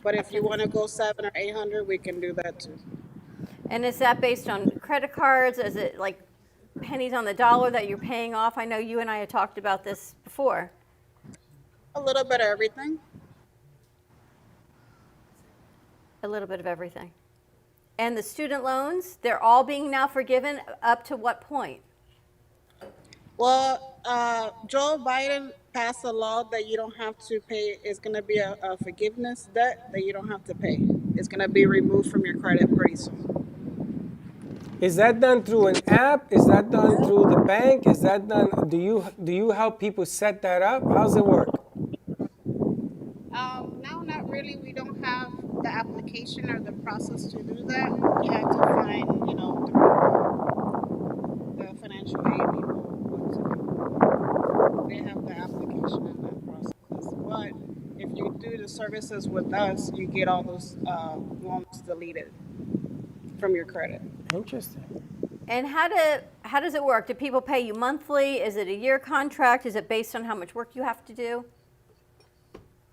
But if you want to go 700 or 800, we can do that too. And is that based on credit cards? Is it like pennies on the dollar that you're paying off? I know you and I had talked about this before. A little bit of everything. A little bit of everything. And the student loans, they're all being now forgiven up to what point? Well, Joe Biden passed a law that you don't have to pay. It's going to be a forgiveness debt that you don't have to pay. It's going to be removed from your credit pretty soon. Is that done through an app? Is that done through the bank? Is that done? Do you help people set that up? How's it work? No, not really. We don't have the application or the process to do that. You have to find, the financial aid people. They have the application and that process. But if you do the services with us, you get all those loans deleted from your credit. Interesting. And how does it work? Do people pay you monthly? Is it a year contract? Is it based on how much work you have to do?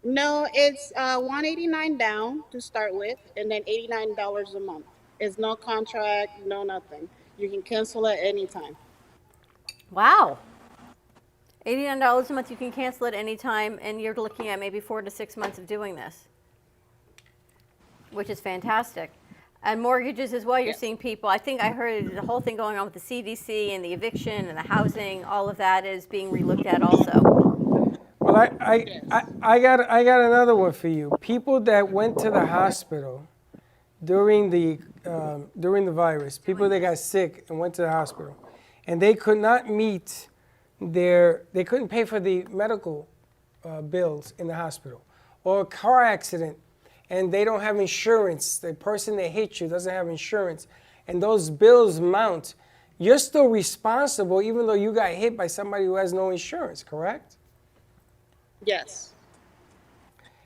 No, it's $189 down to start with, and then $89 a month. It's no contract, no nothing. You can cancel at any time. Wow. $89 a month, you can cancel it anytime, and you're looking at maybe 4 to 6 months of doing this, which is fantastic. And mortgages as well, you're seeing people, I think I heard the whole thing going on with the CDC and the eviction and the housing, all of that is being relooked at also. Well, I got another one for you. People that went to the hospital during the virus, people that got sick and went to the hospital, and they could not meet they couldn't pay for the medical bills in the hospital, or a car accident, and they don't have insurance. The person that hit you doesn't have insurance, and those bills mount. You're still responsible even though you got hit by somebody who has no insurance, correct? Yes.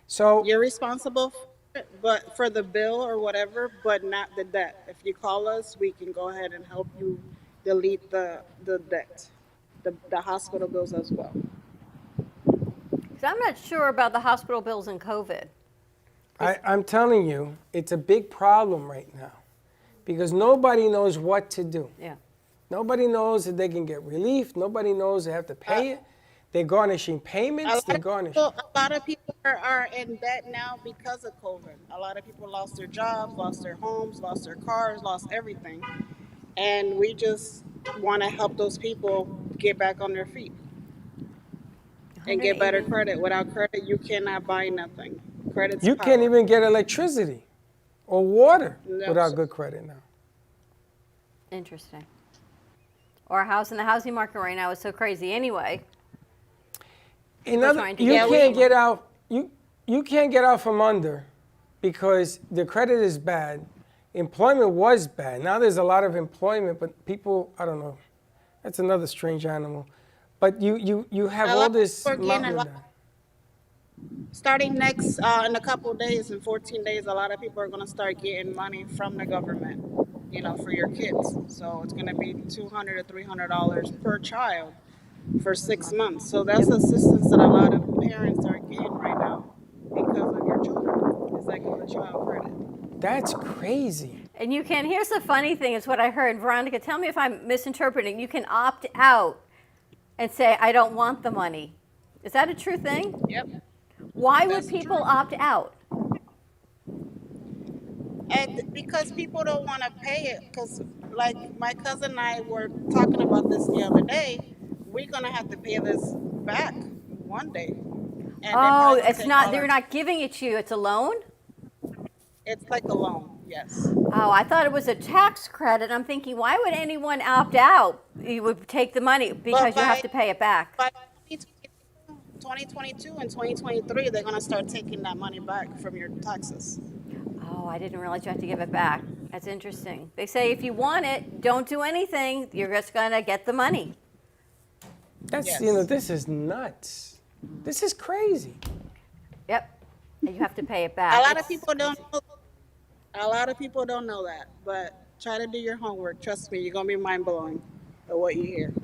So you're responsible but for the bill or whatever, but not the debt. If you call us, we can go ahead and help you delete the debt, the hospital bills as well. Because I'm not sure about the hospital bills and COVID. I'm telling you, it's a big problem right now because nobody knows what to do. Yeah. Nobody knows if they can get relief. Nobody knows they have to pay it. They're garnishing payments. They're garnishing. A lot of people are in debt now because of COVID. A lot of people lost their jobs, lost their homes, lost their cars, lost everything. And we just want to help those people get back on their feet and get better credit. Without credit, you cannot buy nothing. Credit's You power. can't even get electricity or water No, without sir. good credit now. Interesting. Or a house in the housing market right now is so crazy anyway. You trying to can't get get out. You can't get out from under because the credit is bad. Employment was bad. Now there's a lot of employment, but people, I don't know. That's another strange animal. But you have A all lot of this people are getting a mountain lot- down. Starting next in a couple of days, in 14 days, a lot of people are going to start getting money from the government, for your kids. So it's going to be $200 to $300 per child for 6 months. So that's assistance that a lot of parents are getting right now because of your children. It's like a child credit. That's crazy. And you can, here's the funny thing, is what I heard. Veronica, tell me if I'm misinterpreting. You can opt out and say, I don't want the money. Is that a true thing? Yep. Why would people opt out? And because people don't want to pay it, because like my cousin and I were talking about this the other day, we're going to have to pay this back one day. And they're Oh, probably gonna it's take not, all they're our- not giving it to you, it's a loan? It's like a loan, yes. Oh, I thought it was a tax credit. I'm thinking, why would anyone opt out? You would take the money because you have to pay it back. By 2022 and 2023, they're going to start taking that money back from your taxes. Oh, I didn't realize you have to give it back. That's interesting. They say if you want it, don't do anything. You're just going to get the money. That's Yes. this is nuts. This is crazy. Yep. And you have to pay it back. A lot of It's- people don't know. A lot of people don't know that, but try to do your homework. Trust me, you're going to be mind blowing at what you hear.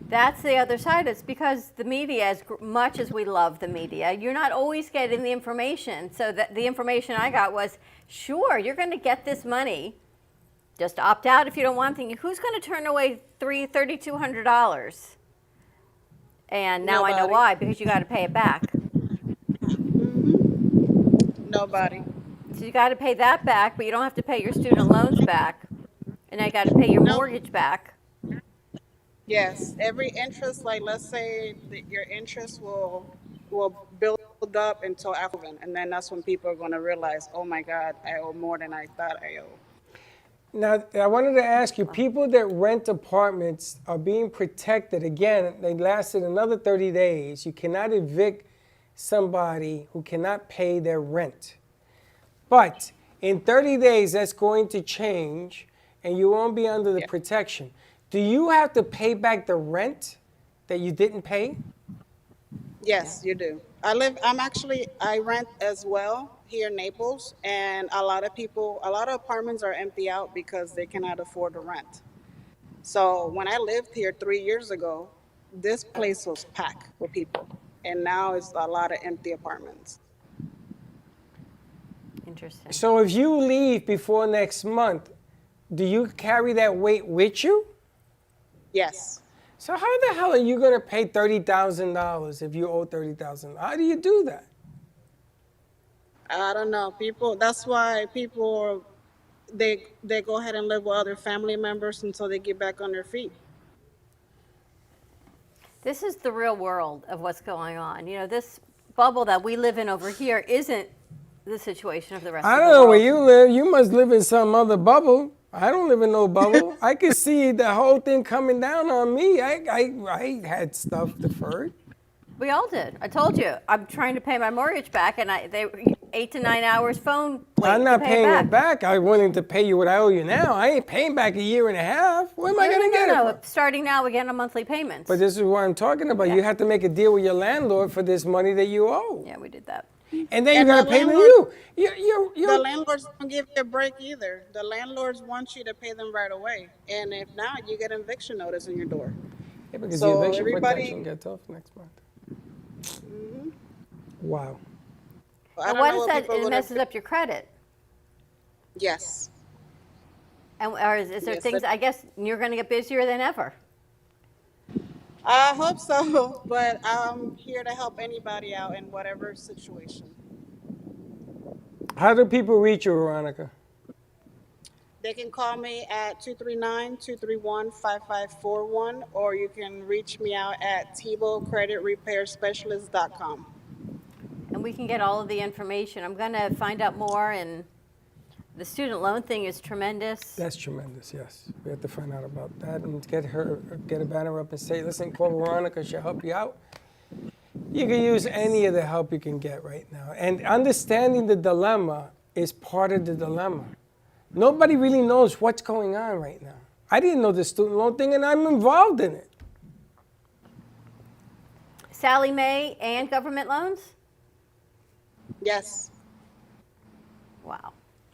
That's the other side. It's because the media, as much as we love the media, you're not always getting the information. So that the information I got was, sure, you're going to get this money. Just opt out if you don't want anything. Who's going to turn away $3,200? And now I know Nobody. why, because you got to pay it back. Nobody. So you got to pay that back, but you don't have to pay your student loans back. And I got to pay your mortgage back. Yes, every interest, like let's say that your interest will build up until after, and then that's when people are going to realize, oh my God, I owe more than I thought I owe. Now, I wanted to ask you, people that rent apartments are being protected. Again, they lasted another 30 days. You cannot evict somebody who cannot pay their rent. But in 30 days, that's going to change, and you won't be under the protection. Do you have to pay back the rent that you didn't pay? Yes, you do. I rent as well here in Naples, and a lot of apartments are empty out because they cannot afford to rent. So when I lived here 3 years ago, this place was packed with people, and now it's a lot of empty apartments. Interesting. So if you leave before next month, do you carry that weight with you? Yes. So how the hell are you going to pay $30,000 if you owe $30,000? How do you do that? I don't know. That's why people, they go ahead and live with other family members until they get back on their feet. This is the real world of what's going on. You know, this bubble that we live in over here isn't the situation of the rest of I the don't know world. where you live. You must live in some other bubble. I don't live in no bubble. I could see the whole thing coming down on me. I had stuff deferred. We all did. I told you. I'm trying to pay my mortgage back, and they 8 to 9 hours phone wait I'm not to pay paying back. it back. I wanted to pay you what I owe you now. I ain't paying back a year and a half. Where am I going to get it from? Starting now, we get a monthly payment. But this is what I'm talking about. You have to make a deal with your landlord for this money that you owe. Yeah, we did that. And then you're going to pay them you. The landlords don't give you a break either. The landlords want you to pay them right away. And if not, you get an eviction notice on your door. Yeah, because So the eviction everybody- protection gets off next month. Wow. I And don't what know is that? people It gonna- messes up your credit. Yes. And or is there Yes, things? it- I guess you're going to get busier than ever. I hope so, but I'm here to help anybody out in whatever situation. How do people reach you, Veronica? They can call me at 239-231-5541, or you can reach me out at TebowCreditRepairSpecialist.com. And we can get all of the information. I'm going to find out more. And the student loan thing is tremendous. That's tremendous, yes. We have to find out about that and get a banner up and say, listen, call Veronica, she'll help you out. You can use any of the help you can get right now. And understanding the dilemma is part of the dilemma. Nobody really knows what's going on right now. I didn't know the student loan thing, and I'm involved in it. Sally Mae and government loans? Yes. Wow.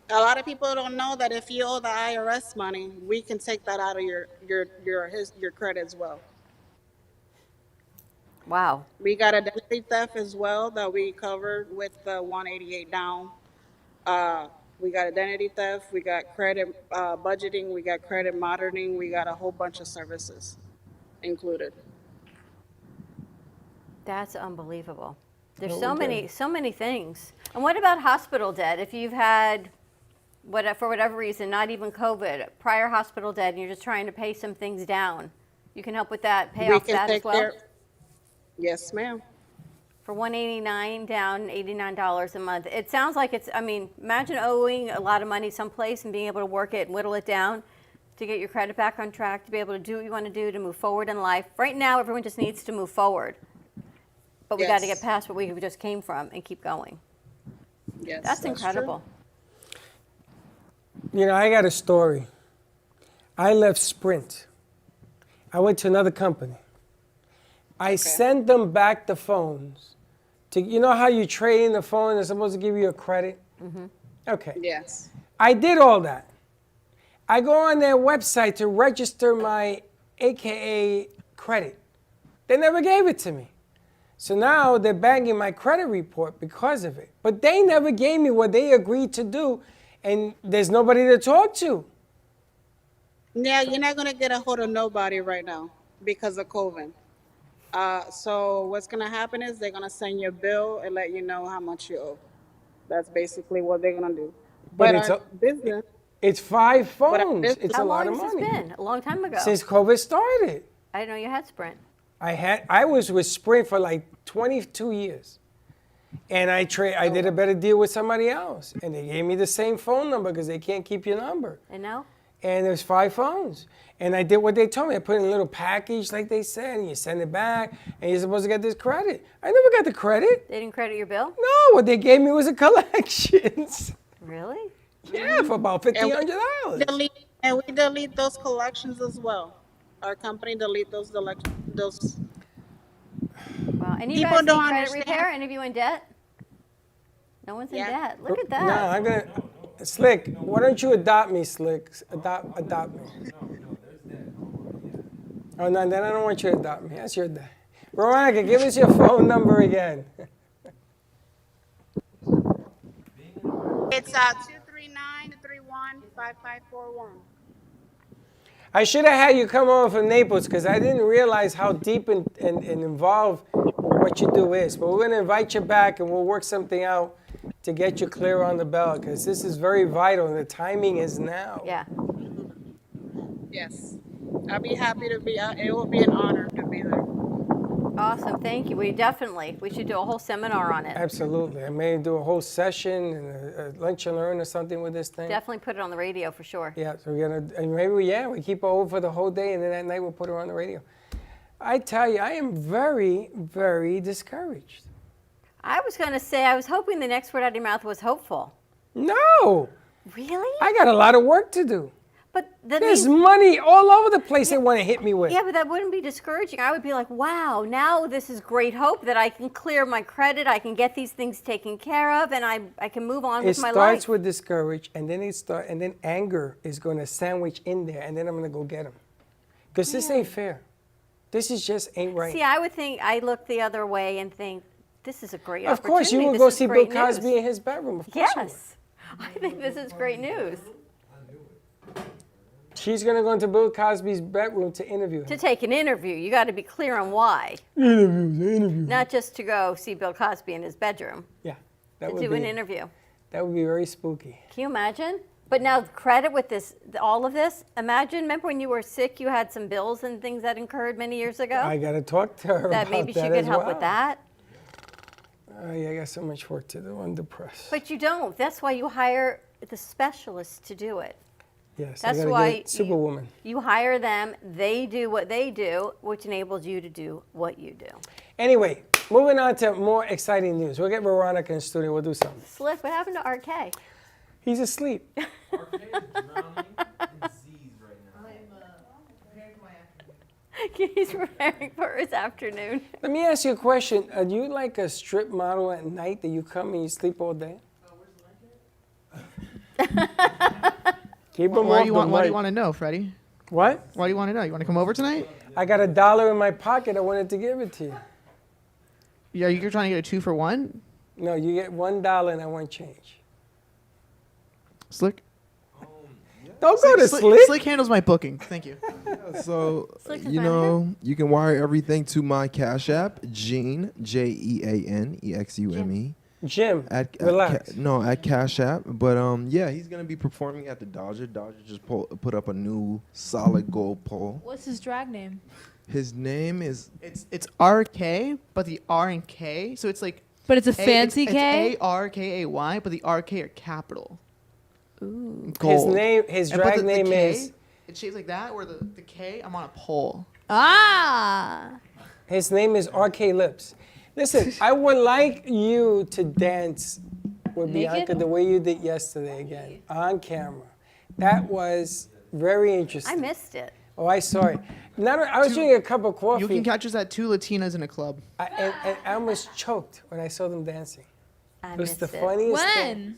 A lot of people don't know that if you owe the IRS money, we can take that out of your credit as well. Wow. We got identity theft as well that we covered with the 188 down. We got identity theft, we got credit budgeting, we got credit monitoring, we got a whole bunch of services included. That's unbelievable. There's No, so we many, did. so many things. And what about hospital debt? If you've had, for whatever reason, not even COVID, prior hospital debt, and you're just trying to pay some things down, you can help with that, pay We off can that as take well? care- Yes, ma'am. For $189 down, $89 a month. It sounds like it's, I mean, imagine owing a lot of money someplace and being able to work it and whittle it down to get your credit back on track, to be able to do what you want to do, to move forward in life. Right now, everyone just needs to move forward. But we got to Yes. get past what we just came from and keep going. Yes, That's incredible. You know, I got a story. I left Sprint. I went to another company. I sent them back the phones. You know how you trade in the phone, they're supposed to give you a credit? Mm-hmm. Okay. Yes. I did all that. I go on their website to register my AKA credit. They never gave it to me. So now they're banging my credit report because of it. But they never gave me what they agreed to do, and there's nobody to talk to. Yeah, you're not going to get a hold of nobody right now because of COVID. So what's going to happen is they're going to send you a bill and let you know how much you owe. That's basically what they're going to do. But it's our business, It's 5 But our phones. business- It's How a lot long of has money. this been? A long time ago. Since COVID started. I didn't know you had Sprint. I was with Sprint for like 22 years. And I did a better deal with somebody else. And they gave me the same phone number because they can't keep your number. And now? And there's 5 phones. And I did what they told me. I put in a little package like they said, and you send it back, and you're supposed to get this credit. I never got the credit. They didn't credit your bill? No, what they gave me was a collections. Really? Yeah, for about $1,500. And we delete those collections as well. Our company delete those. Wow. Any of you People guys don't need credit understand. repair? Any of you in debt? No one's in debt. Look at that. No, I'm gonna. Slick, why don't you adopt me, Slick? Adopt me. Oh no, then I don't want you to adopt me. That's your dad. Veronica, give us your phone number again. It's 239-31-5541. I should have had you come over from Naples because I didn't realize how deep and involved what you do is. But we're going to invite you back and we'll work something out to get you clear on the bell because this is very vital and the timing is now. Yeah. Yes. I'll be happy to be. It will be an honor to be there. Awesome. Thank you. We should do a whole seminar on it. Absolutely. I may do a whole session and a lunch and learn or something with this thing. Definitely put it on the radio for sure. Yeah, so we're gonna, and maybe we keep her over for the whole day and then at night we'll put her on the radio. I tell you, I am very, very discouraged. I was going to say, I was hoping the next word out of your mouth was hopeful. No. Really? I got a lot of work to do. But that There's means, money all over the place they want to hit me with. yeah, but that wouldn't be discouraging. I would be like, wow, now this is great hope that I can clear my credit, I can get these things taken care of, and I can move on with my life. It starts with discourage, and then and then anger is going to sandwich in there, and then I'm going to go get them. Because this ain't fair. This is just ain't right. See, I would think, I look the other way and think, this is a great Of opportunity. course, you will This go is see Bill great Cosby news. in his bedroom. Of course you will. Yes. I think this is great news. She's going to go into Bill Cosby's bedroom to interview him. To take an interview, you got to be clear on why. Interview. Not just to go see Bill Cosby in his bedroom. Yeah. To do an interview. That would be very spooky. Can you imagine? But now credit with this, all of this. Imagine, remember when you were sick, you had some bills and things that incurred many years ago? I got to talk to her That about maybe she that could as help well. with that. Yeah, I got so much work to do. I'm depressed. But you don't. That's why you hire the specialists to do it. Yes, That's I gotta why get Superwoman. You hire them, they do what they do, which enables you to do what you do. Anyway, moving on to more exciting news. We'll get Veronica in the studio. We'll do something. Slick, what happened to RK? He's asleep. He's preparing for his afternoon. Let me ask you a question. Are you like a strip model at night that you come and you sleep all day? Keep them Why off do you the want? Why do mic. you want to know, Freddie? What? Why do you want to know? You want to come over tonight? I got $1 in my pocket. I wanted to give it to you. Yeah, you're trying to get a 2-for-1. No, you get $1 and I want change. Slick. Don't go to Slick. Slick handles my booking. Thank you. So, Slick's his you know, you can wire everything to my Cash App, Gene, JeanExume. Jim, At relax. at Cash App. But yeah, he's gonna be performing at the Dodger. Dodger just put up a new solid gold pole. What's his drag name? His name is It's RK, but the R and K, so it's like. But it's a fancy K? It's ARKAY, but the RK are capital. Ooh. Gold. His And drag the name K, is. It's shaped like that, where the K, I'm on a pole. Ah! His name is RK Lips. Listen, I would like you to dance with Naked? Bianca the way you did yesterday again, on camera. That was very interesting. I missed it. Oh, I saw it. I was drinking a cup of coffee. You can catch us at 2 Latinas in a club. And I almost choked when I saw them dancing. I It was missed the it. funniest thing. When?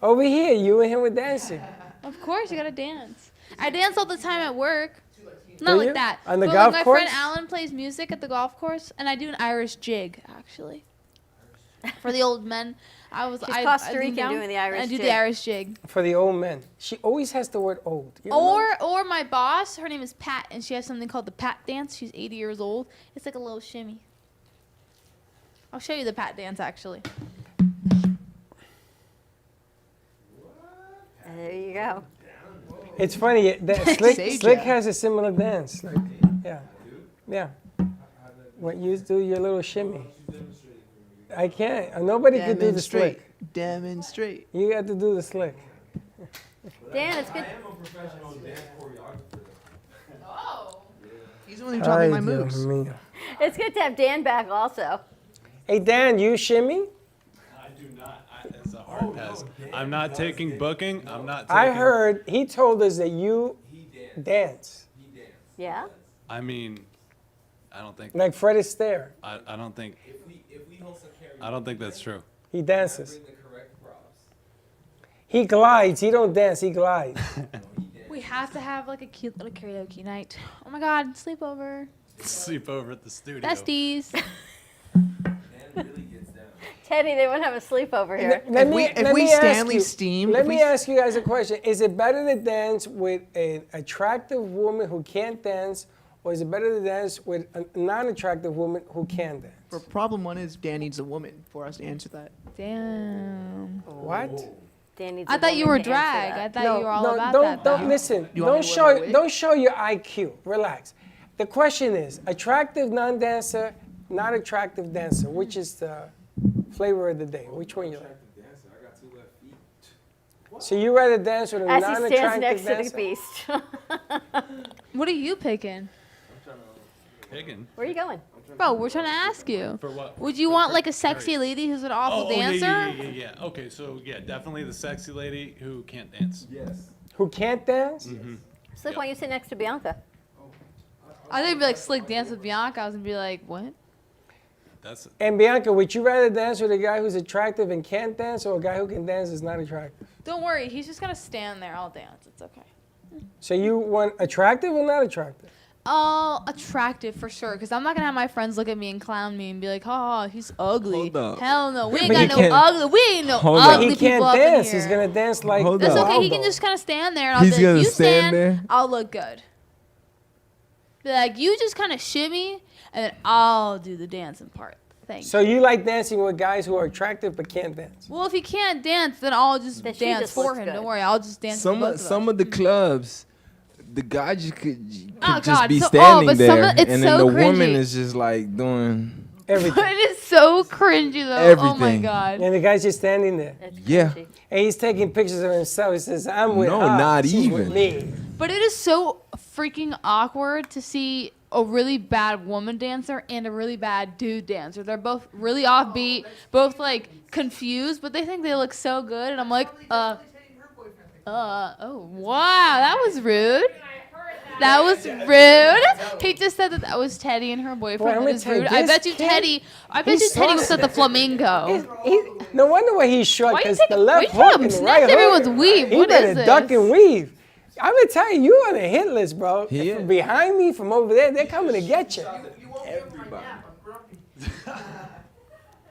Over here, you and him were dancing. Of course, you gotta dance. I dance all the time at work. Not Do like you? that. On the but golf like my course? friend Alan plays music at the golf course, and I do an Irish jig actually. For the old men, She's Costa Rican down, doing the Irish I do jig. the Irish jig. For the old men. She always has the word old. You know that? Or my boss, her name is Pat, and she has something called the Pat dance. She's 80 years old. It's like a little shimmy. I'll show you the Pat dance actually. There you go. It's funny. Say Slick Jack. has a similar dance. Like, yeah. Yeah. When you do your little shimmy. I can't. Nobody can do the slick. Demonstrate. You got to do the slick. Dan, it's good. I am a professional dance choreographer. Oh. He's the one who taught me my Ay, Dios moves. mío. It's good to have Dan back also. Hey, Dan, you shimmy? I do not. It's a hard pass. I'm not taking booking. I'm not taking. I heard he told us that you dance. Yeah? I mean, I don't think. Like Fred Astaire. I don't think. I don't think that's true. He dances. He glides. He don't dance. He glides. We have to have like a cute little karaoke night. Oh my God, sleepover. Sleep over at the studio. Besties. Teddy, they want to have a sleepover here. Let me ask Stanley you- steam, Let if me we- ask you guys a question. Is it better to dance with an attractive woman who can't dance, or is it better to dance with a non-attractive woman who can dance? For problem one is Dan needs a woman for us to answer that. Damn. What? Dan needs I a thought you woman were to answer drag. that. I thought you were all about don't, that. Don't though. listen. You want me Don't show your IQ. Relax. The question is: attractive non-dancer, not attractive dancer. Which is the flavor of the day? Which one you like? So you rather dance with a As he stands non-attractive next to dancer? the beast. What are you picking? Picking. Where are you going? Bro, we're trying to ask you. For what? Would you want like a sexy lady who's an awful dancer? Yeah. Okay, so yeah, definitely the sexy lady who can't dance. Yes. Who can't dance? Mm-hmm. Slick, why don't you sit next to Bianca? I think it'd be like slick dance with Bianca. I was gonna be like, what? That's And Bianca, would you rather dance with a guy who's attractive and can't dance, or a guy who can dance is not attractive? Don't worry, he's just gonna stand there. I'll dance. It's okay. So you want attractive or not attractive? Oh, attractive for sure. Cause I'm not gonna have my friends look at me and clown me and be like, "Oh, he's ugly." Hold up. Hell no, we Yeah, ain't but got he no can't- ugly. We ain't no Hold up. ugly He people can't up dance. in here. He's gonna dance like Hold That's up. okay. He can Aldo. just kind of stand there. And I'll He's be like, gonna you stand there? I'll look good. Be like, you just kind of shimmy, and then I'll do the dancing part. Thanks. So you like dancing with guys who are attractive but can't dance? Well, if he can't dance, then I'll just Then she dance just for looks him. good. Don't worry, I'll just dance. Some for of both of some us. of the clubs, the guy just could Oh, just God, be so- oh, standing but some there, of- it's and then so the woman cringy. is just like doing Everything. It is so cringy though. Oh my Everything. God. And the guy's just standing there. yeah. And he's taking pictures of himself. He says, I'm with No, her. not She's with even. me. But it is so freaking awkward to see a really bad woman dancer and a really bad dude dancer. They're both really offbeat, both like confused, but they think they look so good. And I'm like, oh, wow, that was rude. That was rude. He just said that was Teddy and her boyfriend. Boy, I'm That gonna is tell you, rude. I this bet you kid, Teddy. I bet he's you Teddy was saucy. at the flamingo. No wonder why he's short, Why you because taking- the why left you trying hook to and the snatch right everyone's hook. weave? He What better is duck this? and weave. I'm going to tell you, you on a hit list, bro. He From is. behind me, from over there, they're coming to get you.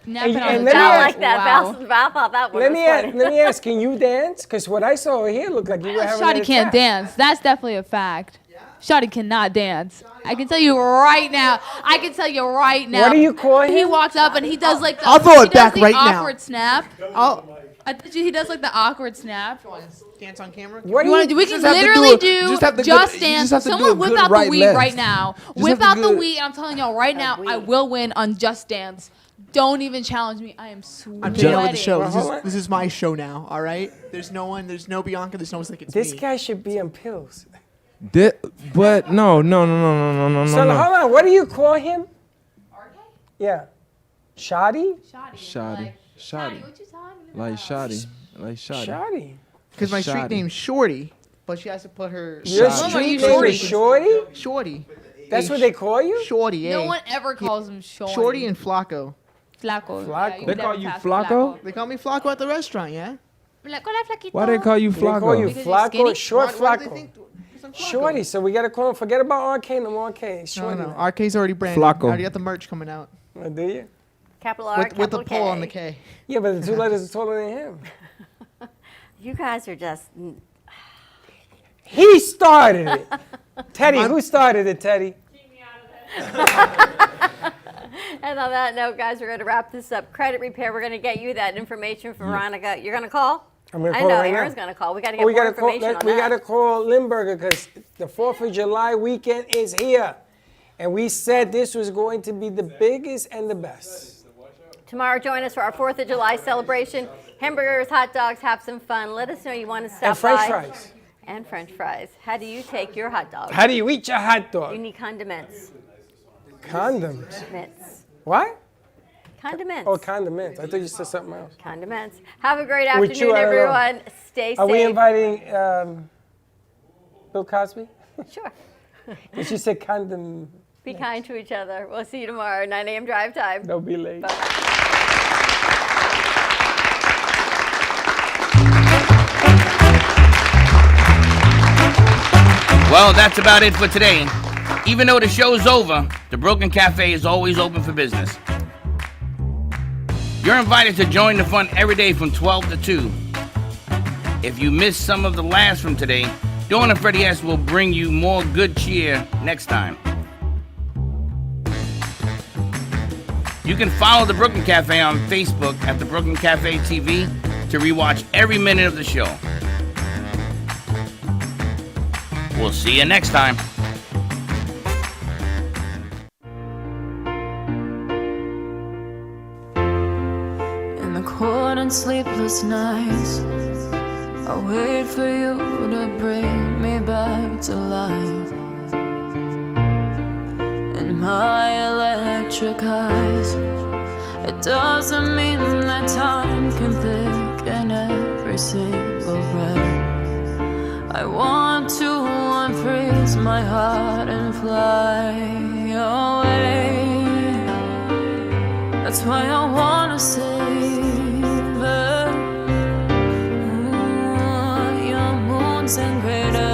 Napping And- on and the let me couch. ask- like that. Wow. Val thought that one Let was me, funny. let me ask, can you dance? Because what I saw over here looked like you were having Shotty an can't attack. dance. That's definitely a fact. Shotty cannot dance. I can tell you right now. I can tell you right now. What do you call him? He walks up and he does like the, I'll throw it he does back the right now. awkward snap. I bet you he does like the awkward snap. Dance on camera. What You do wanna do, we can just have to do literally a- do just have to just good- you dance. just have to do a Someone whip good out the right weed left. right now. Just Whip have to out the good- weed. I'm telling y'all right now, I will win on Just Dance. Don't even challenge me. I am sweating. I'm taking over the show. Well, hold on. This is my show now. All right. There's no one. There's no Bianca. There's no one like it's This me. guy should be on pills. But no. So hold on, what do you call him? Yeah. Shoddy? Shoddy. Shoddy. Like Shoddy. Like Shoddy. Shoddy. Because my street Shoddy. name's Shorty, but she has to put her. Your Shoddy. street you name is Shorty? Shorty. That's what they call you? Shorty. No eh? one ever calls him Shorty. Shorty and Flacco. Flacco. Flacco. you They never call you pass Flacco? They call me Flacco at the restaurant. Yeah. Like, hola, Flaquito. Why they call you They call Flacco? you Because you're Flacco, skinny? short Why do they Flacco. think- because I'm Flacco. Shorty, so we gotta call him. Forget about RK, no more RK. No, Shorty. no. RK's already branded. Flacco. I already got the merch coming out Oh, do you? Capital R, with the capital pull on K. the K. Yeah, but the two letters are taller than him. You guys are just. He started it. Teddy, who started it, Teddy? And on that note, guys, we're going to wrap this up. Credit repair, we're going to get you that information from Veronica. You're going to call? I'm gonna I call know, right now. Aaron's going to call. We got to get Oh, we more gotta call. information on We that. gotta call Limburger because the 4th of July weekend is here, And we said this was going to be the biggest and the best. Tomorrow, join us for our 4th of July celebration. Hamburgers, hot dogs, have some fun. Let us know you want to stop And French by. fries. And French fries. How do you take your hot dog? How do you eat your hot You dog? need condiments. Condoms. Mints. What? Condiments. Oh, condiments. I thought you said something else. Condiments. Have a great With afternoon, you, I don't know. everyone. Stay Are safe. we inviting Bill Cosby? Sure. But she said condom. Be kind to each other. We'll see you tomorrow, 9 a.m. drive time. Don't be late. Well, that's about it for today. Even though the show's over, the Brooklyn Cafe is always open for business. You're invited to join the fun every day from 12 to 2. If you missed some of the laughs from today, Dawn and Freddie S. will bring you more good cheer next time. You can follow the Brooklyn Cafe on Facebook at the Brooklyn Cafe TV to rewatch every minute of the show. We'll see you next time. In the cold and sleepless nights, I wait for you to bring me back to life. In my electric eyes, it doesn't mean that time can pick in every single breath. I want to unfreeze my heart and fly away. That's why I wanna save it. Your moons and craters.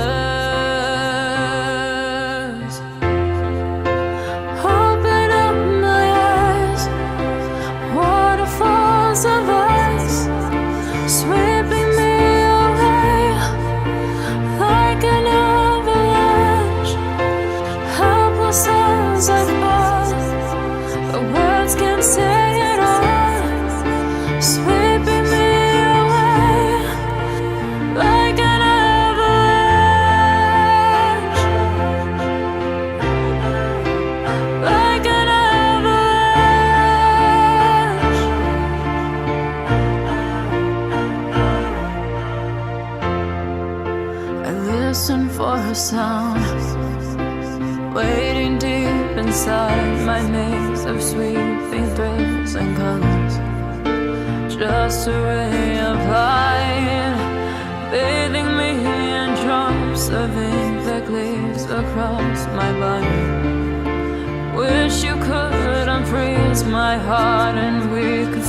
Open up my eyes, waterfalls of ice, sweeping me away like an avalanche. Helpless as I fall, the words can't say it all, sweeping me away like an avalanche, like an avalanche. I listen for a sound, waiting deep inside my maze of sweeping thrills and colors. Just a ray of light, bathing me in drops of ink that gleams across my body. Wish you could unfreeze my heart and we could